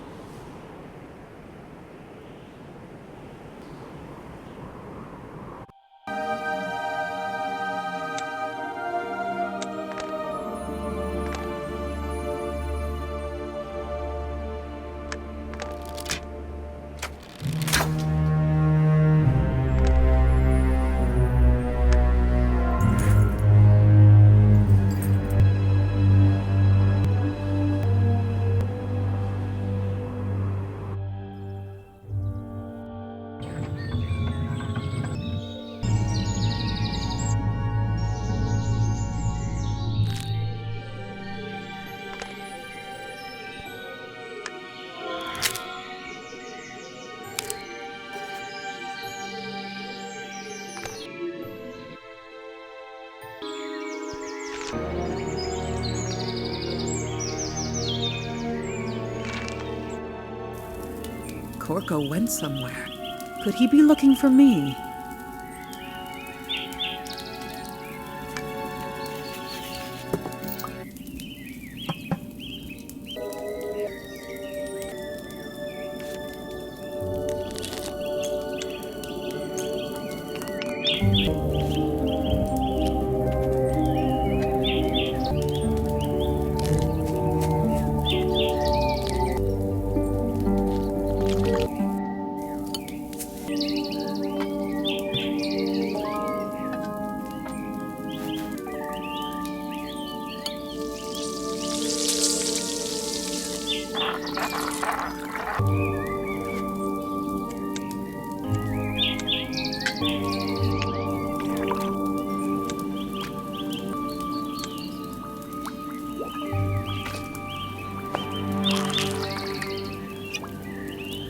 [SPEAKER 1] Corco went somewhere. Could he be looking for me?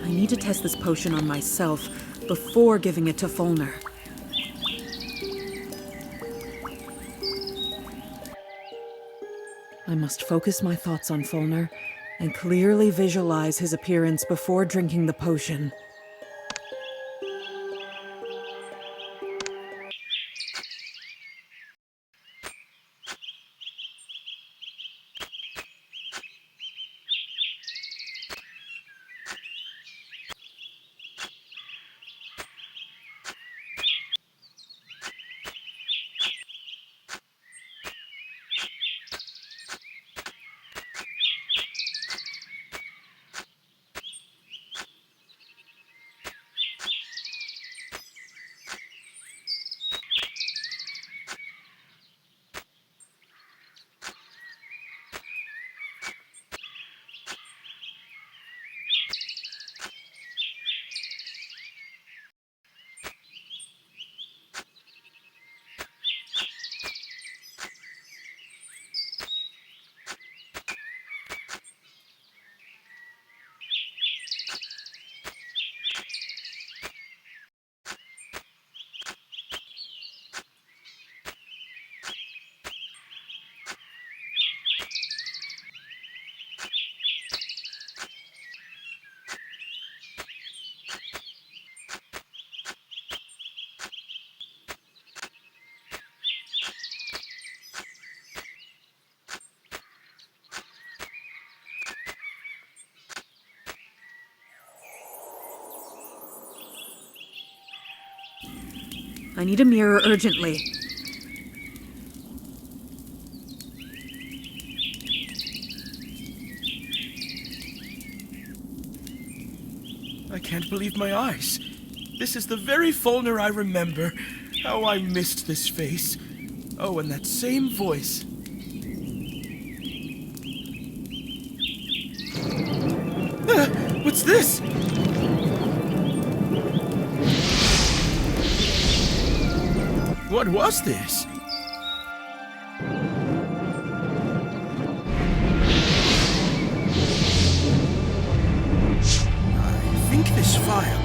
[SPEAKER 1] I need to test this potion on myself before giving it to Folnur. I must focus my thoughts on Folnur and clearly visualize his appearance before drinking the potion. I need a mirror urgently.
[SPEAKER 3] can't believe my eyes. This is the very Folnur I remember. How I missed this face. Oh, and that same voice. What's this? What was this? I think this fire.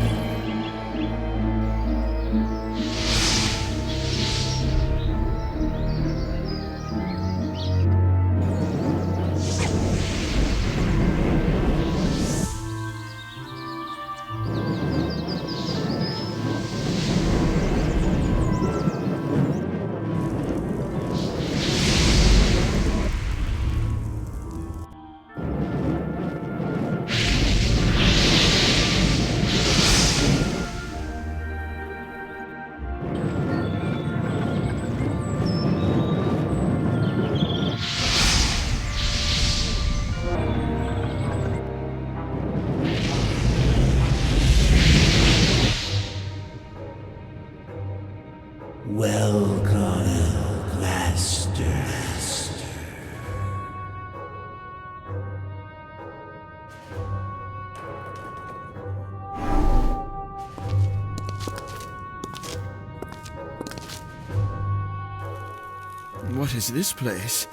[SPEAKER 12] Welcome, Master.
[SPEAKER 3] What is this place?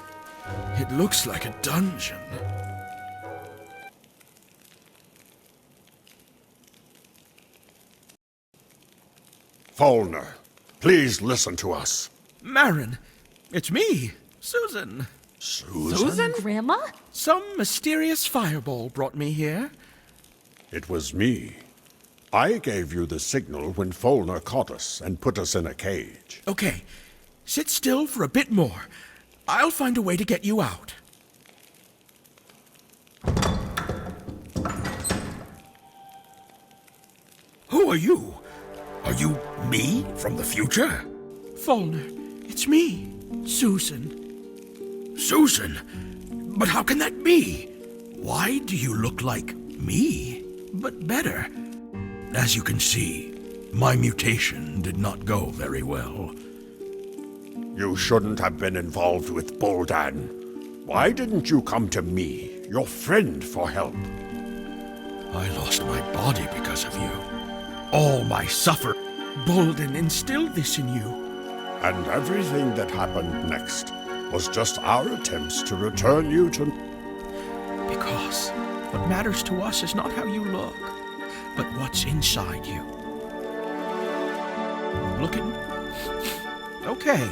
[SPEAKER 3] It looks like a dungeon.
[SPEAKER 9] Folnur, please listen to us.
[SPEAKER 3] Maaron, it's me, Susan.
[SPEAKER 9] Susan?
[SPEAKER 2] Grandma?
[SPEAKER 3] Some mysterious fireball brought me here.
[SPEAKER 9] It was me. I gave you the signal when Folnur caught us and put us in a cage.
[SPEAKER 3] Okay, sit still for a bit more. I'll find a way to get you out.
[SPEAKER 11] Who are you? Are you me from the future?
[SPEAKER 3] Folnur, it's me, Susan.
[SPEAKER 11] Susan? But how can that be? Why do you look like me, but better? As you can see, my mutation did not go very well.
[SPEAKER 9] You shouldn't have been involved with Boldan. Why didn't you come to me, your friend, for help?
[SPEAKER 11] I lost my body because of you. All my suffering.
[SPEAKER 3] Boldan instilled this in you.
[SPEAKER 9] And everything that happened next was just our attempts to return you to...
[SPEAKER 3] Because what matters to us is not how you look, but what's inside you. Looking? Okay,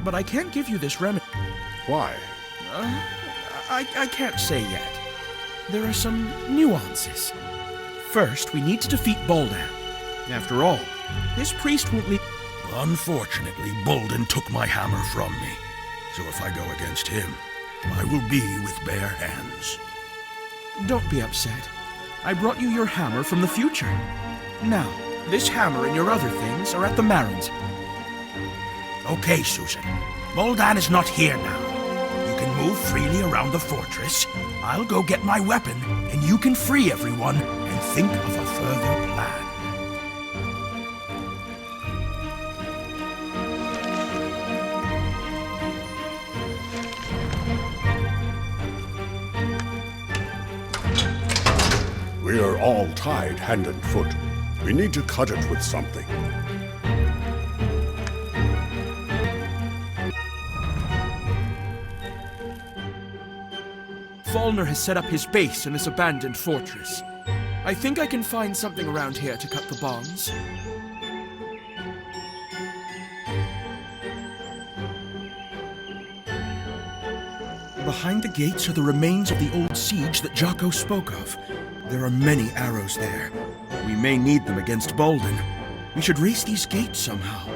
[SPEAKER 3] but I can't give you this remedy.
[SPEAKER 9] Why?
[SPEAKER 3] I can't say yet. There are some nuances. First, we need to defeat Boldan. After all, this priest won't leave...
[SPEAKER 11] Unfortunately, Boldan took my hammer from me. So if I go against him, I will be with bare hands.
[SPEAKER 3] Don't be upset. I brought you your hammer from the future. Now, this hammer and your other things are at the Maarons.
[SPEAKER 11] Okay, Susan. Boldan is not here now. You can move freely around the fortress. I'll go get my weapon, and you can free everyone and think of a further plan.
[SPEAKER 9] We are all tied hand and foot. We need to cut it with something.
[SPEAKER 3] Folnur has set up his base in this abandoned fortress. I think I can find something around here to cut the bonds. Behind the gates are the remains of the old siege that Jocko spoke of. There are many arrows there. We may need them against Boldan. We should race these gates somehow.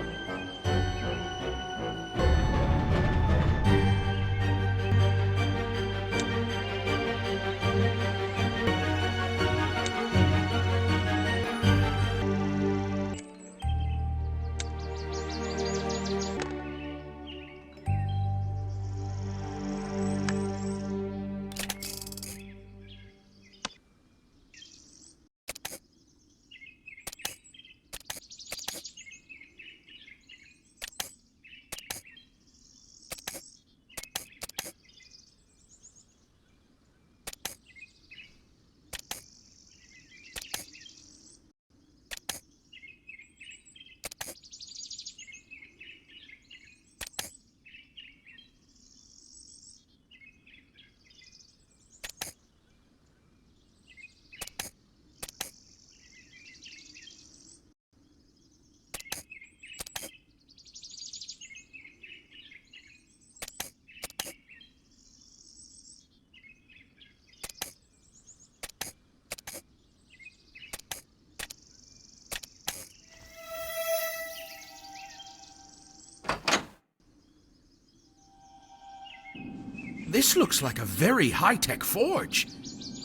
[SPEAKER 11] This looks like a very high-tech forge.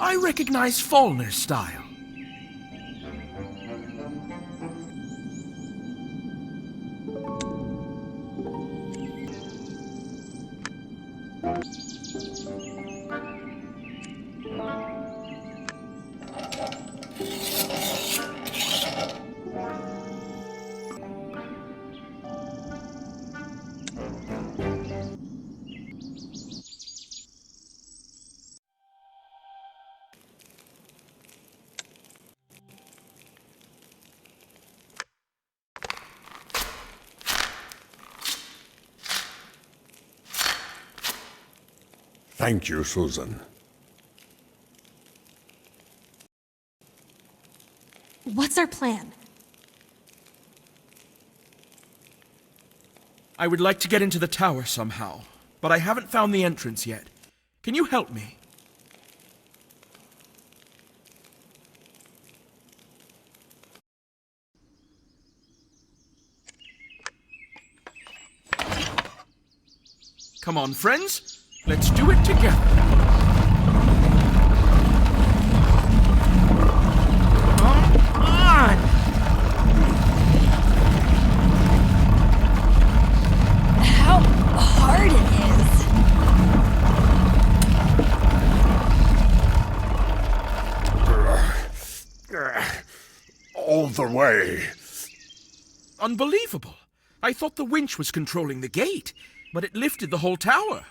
[SPEAKER 11] I recognize Folnur's style.
[SPEAKER 9] Thank you, Susan.
[SPEAKER 2] What's our plan?
[SPEAKER 11] I would like to get into the tower somehow, but I haven't found the entrance yet. Can you help me? Come on, friends. Let's do it together.
[SPEAKER 6] Come on!
[SPEAKER 2] How hard it is.
[SPEAKER 9] All the way.
[SPEAKER 11] Unbelievable. I thought the winch was controlling the gate, but it lifted the whole tower.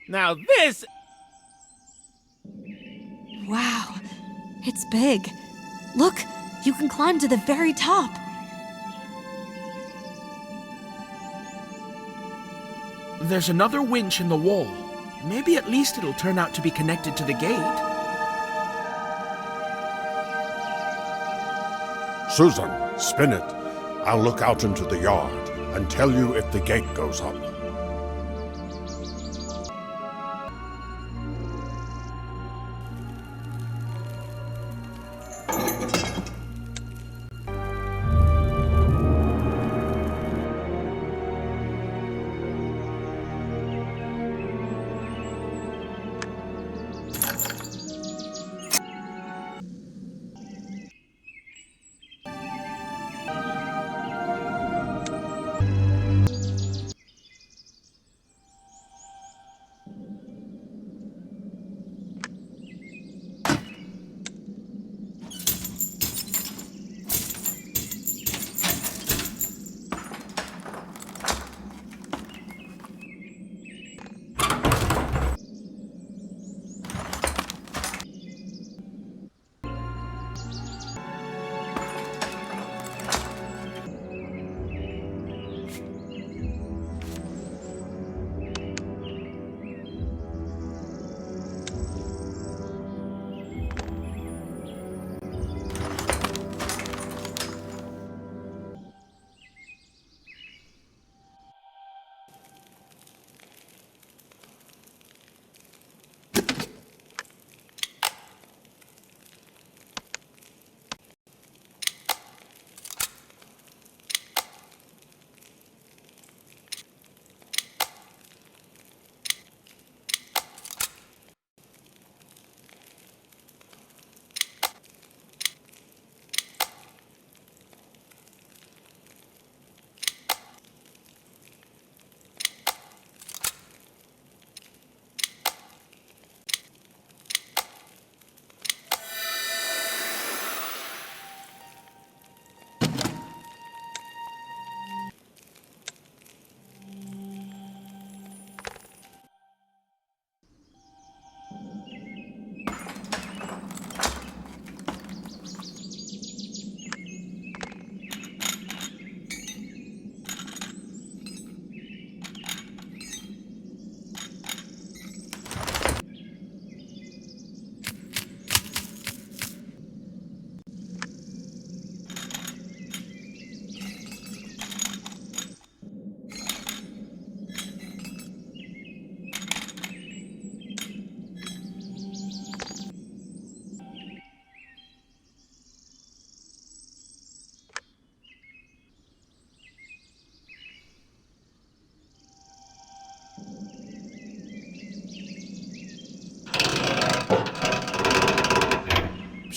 [SPEAKER 6] Now this...
[SPEAKER 2] Wow, it's big. Look, you can climb to the very top.
[SPEAKER 11] There's another winch in the wall. Maybe at least it'll turn out to be connected to the gate.
[SPEAKER 9] Susan, spin it. I'll look out into the yard and tell you if the gate goes up.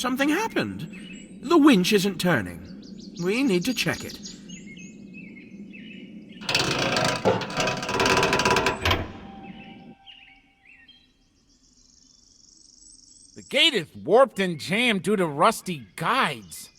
[SPEAKER 11] Something happened. The winch isn't turning. We need to check it.
[SPEAKER 6] The gate is warped and jammed due to rusty guides.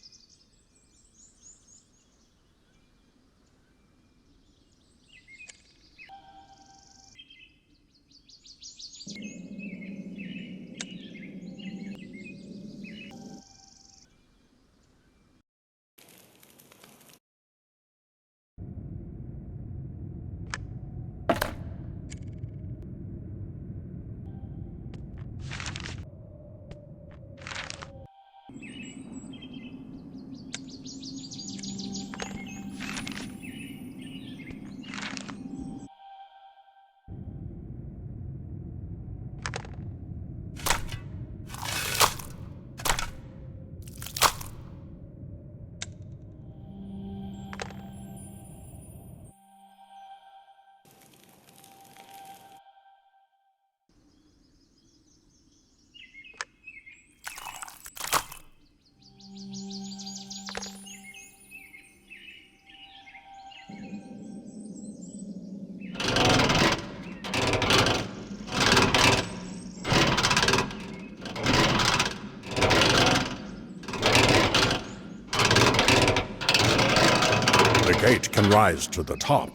[SPEAKER 9] The gate can rise to the top,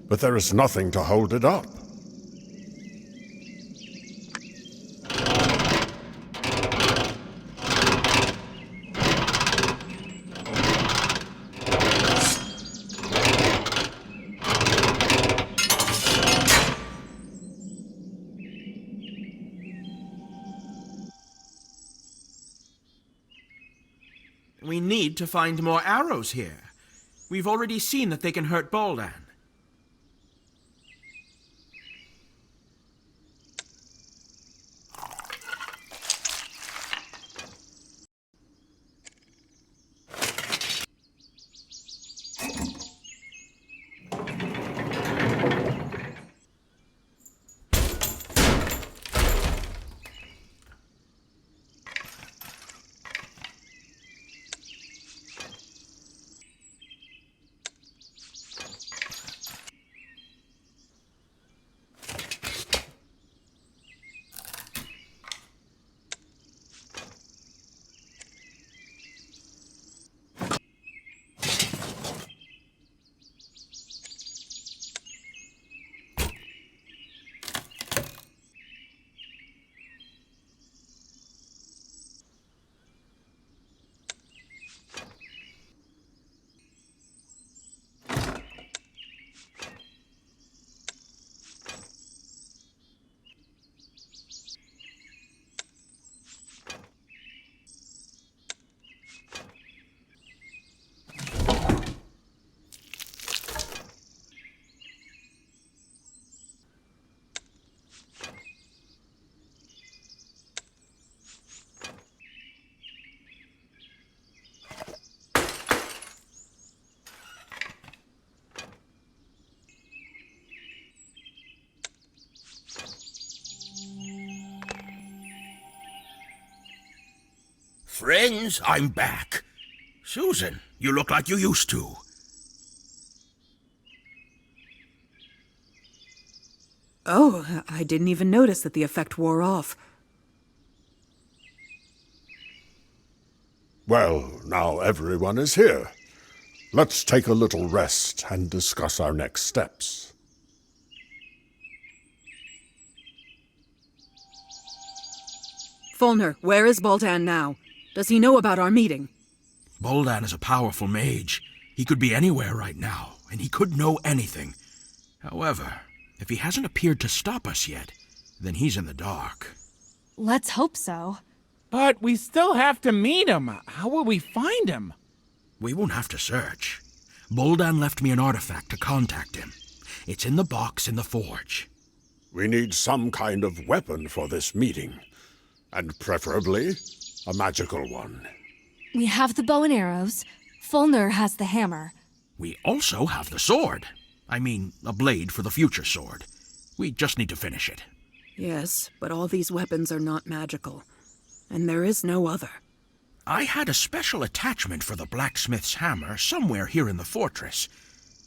[SPEAKER 9] but there is nothing to hold it up.
[SPEAKER 11] We need to find more arrows here. We've already seen that they can hurt Boldan. Friends, I'm back. Susan, you look like you used to.
[SPEAKER 1] Oh, I didn't even notice that the effect wore off.
[SPEAKER 9] Well, now everyone is here. Let's take a little rest and discuss our next steps.
[SPEAKER 1] Folnur, where is Boldan now? Does he know about our meeting?
[SPEAKER 11] Boldan is a powerful mage. He could be anywhere right now, and he could know anything. However, if he hasn't appeared to stop us yet, then he's in the dark.
[SPEAKER 2] Let's hope so.
[SPEAKER 6] But we still have to meet him. How will we find him?
[SPEAKER 11] We won't have to search. Boldan left me an artifact to contact him. It's in the box in the forge.
[SPEAKER 9] We need some kind of weapon for this meeting, and preferably a magical one.
[SPEAKER 2] We have the bow and arrows. Folnur has the hammer.
[SPEAKER 11] We also have the sword. I mean, a blade for the future sword. We just need to finish it.
[SPEAKER 1] Yes, but all these weapons are not magical. And there is no other.
[SPEAKER 11] I had a special attachment for the blacksmith's hammer somewhere here in the fortress.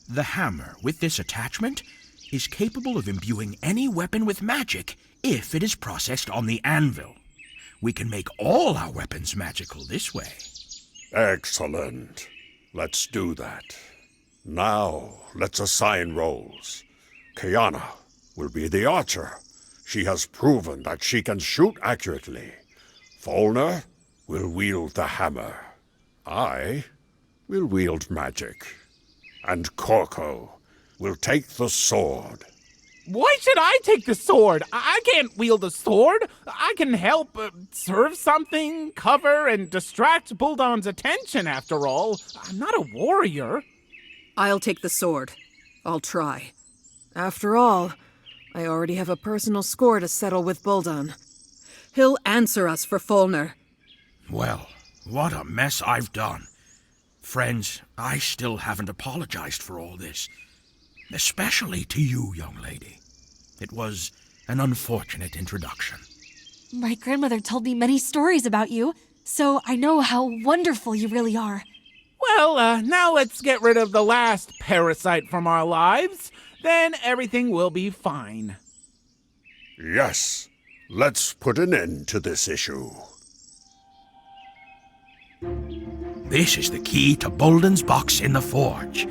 [SPEAKER 11] The hammer, with this attachment, is capable of imbuing any weapon with magic if it is processed on the anvil. We can make all our weapons magical this way.
[SPEAKER 9] Excellent. Let's do that. Now, let's assign roles. Kiana will be the archer. She has proven that she can shoot accurately. Folnur will wield the hammer. I will wield magic. And Corco will take the sword.
[SPEAKER 6] Why should I take the sword? I can't wield a sword. I can help serve something, cover, and distract Bulldon's attention, after all. I'm not a warrior.
[SPEAKER 1] I'll take the sword. I'll try. After all, I already have a personal score to settle with Buldon. He'll answer us for Folnur.
[SPEAKER 11] Well, what a mess I've done. Friends, I still haven't apologized for all this. Especially to you, young lady. It was an unfortunate introduction.
[SPEAKER 2] My grandmother told me many stories about you, so I know how wonderful you really are.
[SPEAKER 6] Well, now let's get rid of the last parasite from our lives. Then everything will be fine.
[SPEAKER 9] Yes, let's put an end to this issue.
[SPEAKER 11] This is the key to Bolden's box in the forge.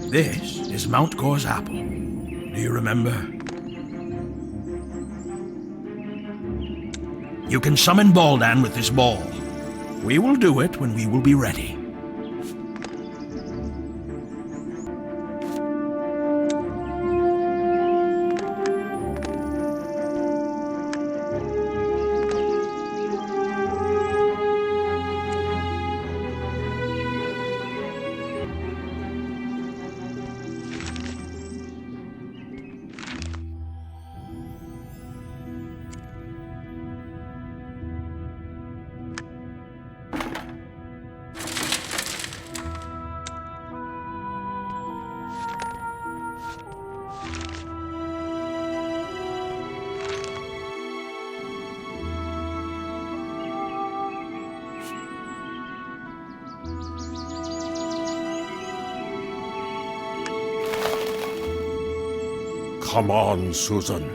[SPEAKER 11] This is Mount Gore's apple. Do you remember? You can summon Baldan with this ball. We will do it when we will be ready.
[SPEAKER 9] Come on, Susan.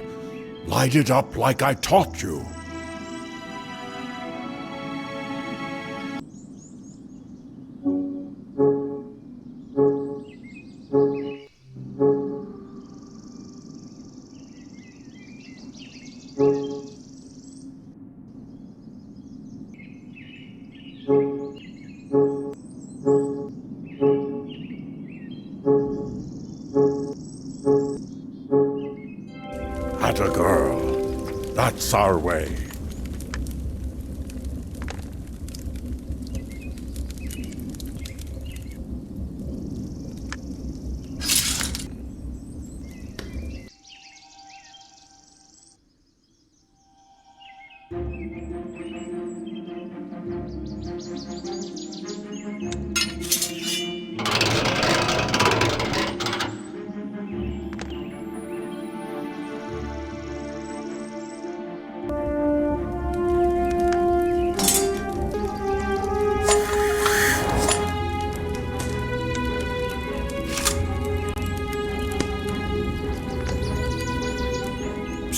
[SPEAKER 9] Light it up like I taught you. Atta girl. That's our way.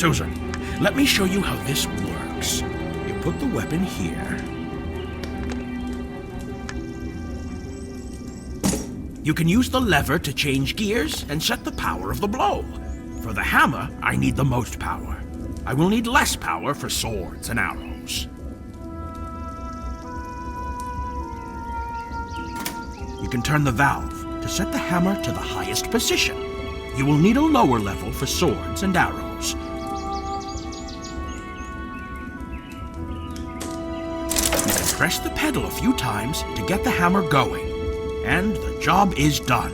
[SPEAKER 11] Susan, let me show you how this works. You put the weapon here. You can use the lever to change gears and set the power of the blow. For the hammer, I need the most power. I will need less power for swords and arrows. You can turn the valve to set the hammer to the highest position. You will need a lower level for swords and arrows. You can press the pedal a few times to get the hammer going, and the job is done.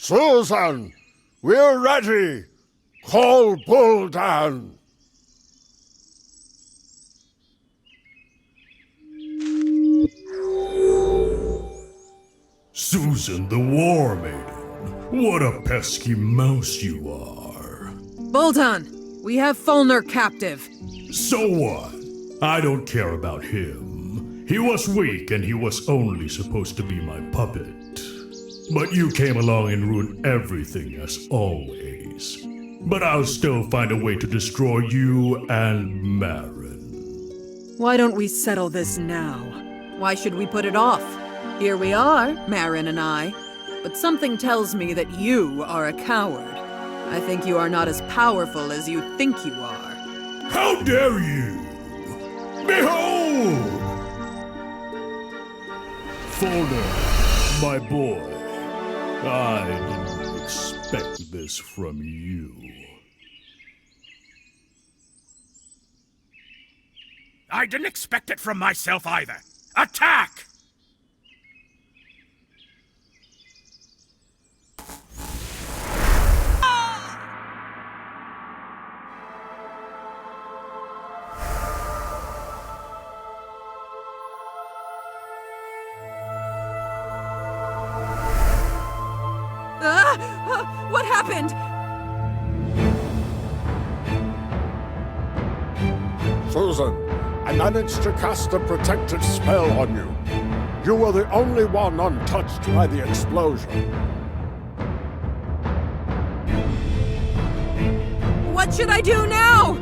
[SPEAKER 9] Susan, we're ready. Call Buldan.
[SPEAKER 14] Susan the War Maiden, what a pesky mouse you are.
[SPEAKER 1] Buldan, we have Folnur captive.
[SPEAKER 14] So what? I don't care about him. He was weak and he was only supposed to be my puppet. But you came along and ruined everything as always. But I'll still find a way to destroy you and Maaron.
[SPEAKER 1] Why don't we settle this now? Why should we put it off? Here we are, Maaron and I. But something tells me that you are a coward. I think you are not as powerful as you think you are.
[SPEAKER 14] How dare you! Behold! Folnur, my boy. I didn't expect this from you.
[SPEAKER 11] I didn't expect it from myself either. Attack!
[SPEAKER 1] What happened?
[SPEAKER 9] Susan, I managed to cast a protective spell on you. You were the only one untouched by the explosion.
[SPEAKER 1] What should I do now?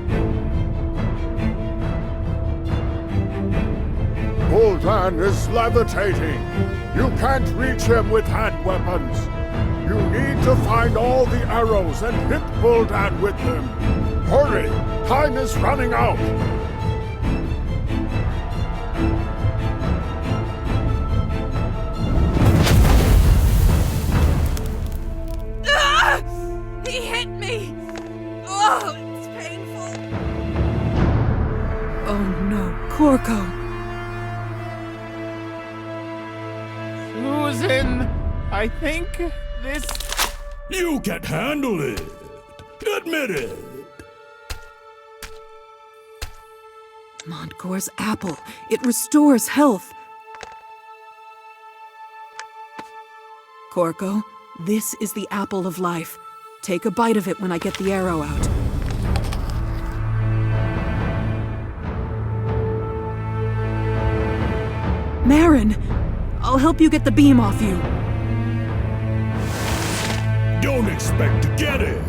[SPEAKER 9] Buldan is levitating. You can't reach him with hand weapons. You need to find all the arrows and hit Buldan with them. Hurry! Time is running out!
[SPEAKER 1] Ah! He hit me! Oh, it's painful. Oh no, Corco.
[SPEAKER 6] Susan, I think this...
[SPEAKER 14] You can't handle it. Admit it.
[SPEAKER 1] Montgore's apple. It restores health. Corco, this is the apple of life. Take a bite of it when I get the arrow out. Maaron, I'll help you get the beam off you.
[SPEAKER 14] Don't expect to get it.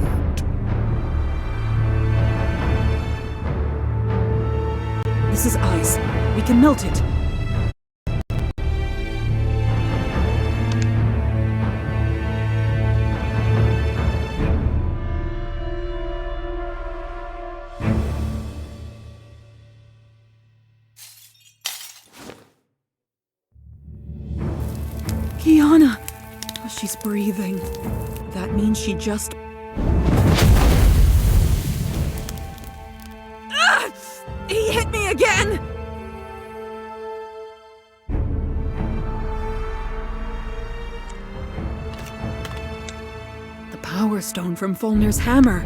[SPEAKER 1] This is ice. We can melt it. Kiana! Oh, she's breathing. That means she just... Ah! He hit me again! The power stone from Folnur's hammer.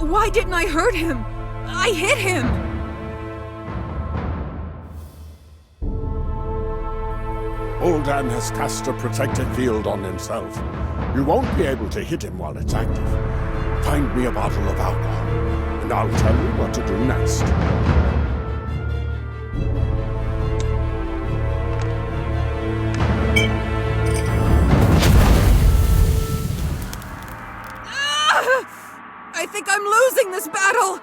[SPEAKER 1] Why didn't I hurt him? I hit him!
[SPEAKER 9] Uldan has cast a protective field on himself. You won't be able to hit him while it's active. Find me a bottle of alcohol, and I'll tell you what to do next.
[SPEAKER 1] I think I'm losing this battle!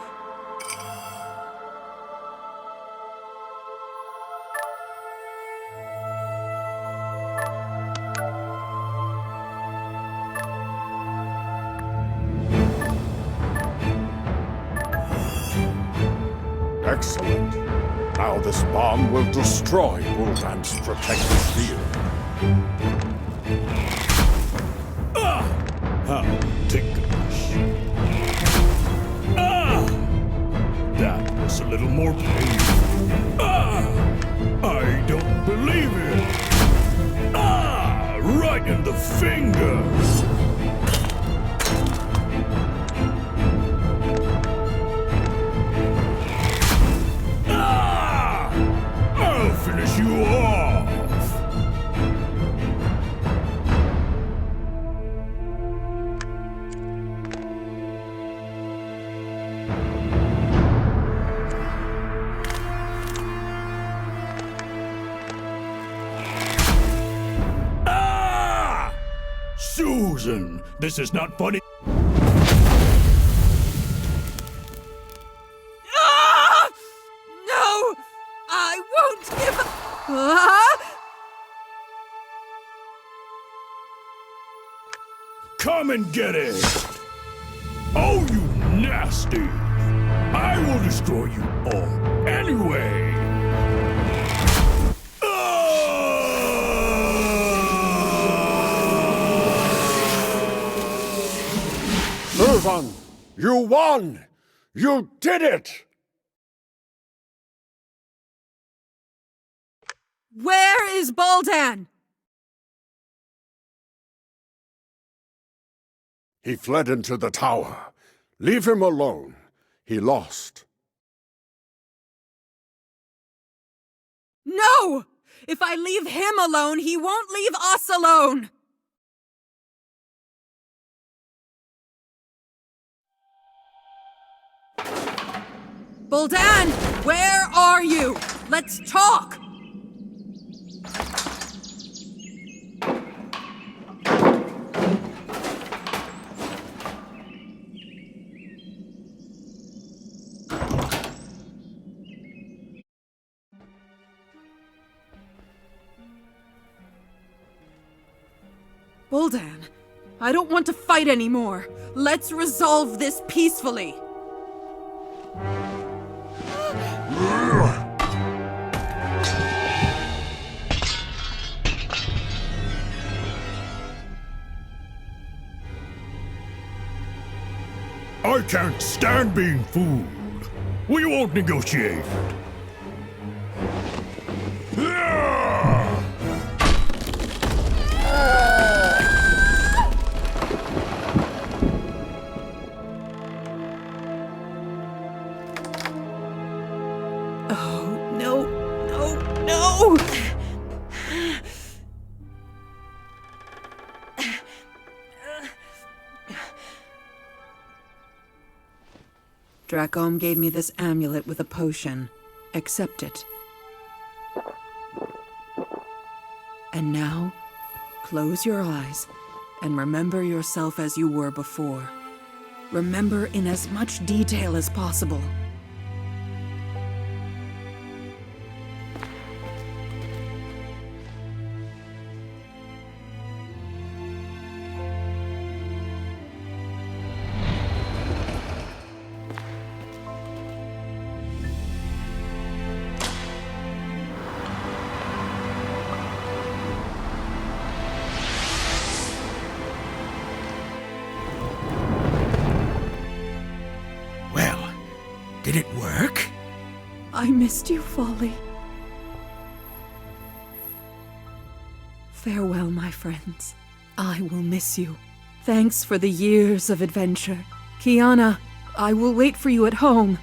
[SPEAKER 9] Excellent. Now this bomb will destroy Uldan's protective field.
[SPEAKER 14] How ticklish. That was a little more painful. I don't believe it. Right in the finger. I'll finish you off. Susan, this is not funny.
[SPEAKER 1] No! I won't give up! Ah!
[SPEAKER 14] Come and get it! Oh, you nasty! I will destroy you all anyway!
[SPEAKER 9] Susan, you won! You did it!
[SPEAKER 1] Where is Baldan?
[SPEAKER 9] He fled into the tower. Leave him alone. He lost.
[SPEAKER 1] No! If I leave him alone, he won't leave us alone! Baldan, where are you? Let's talk! Baldan, I don't want to fight anymore. Let's resolve this peacefully.
[SPEAKER 14] I can't stand being fooled. We won't negotiate.
[SPEAKER 1] Oh, no, no, no! Dracom gave me this amulet with a potion. Accept it. And now, close your eyes and remember yourself as you were before. Remember in as much detail as possible.
[SPEAKER 11] Did it work?
[SPEAKER 1] I missed you, Folly. Farewell, my friends. I will miss you. Thanks for the years of adventure. Kiana, I will wait for you at home.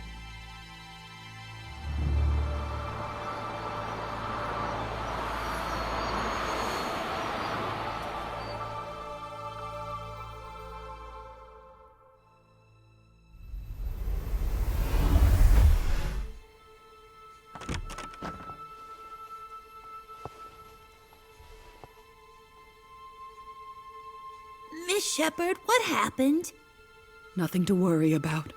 [SPEAKER 15] Miss Shepard, what happened?
[SPEAKER 1] Nothing to worry about.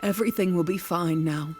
[SPEAKER 1] Everything will be fine now.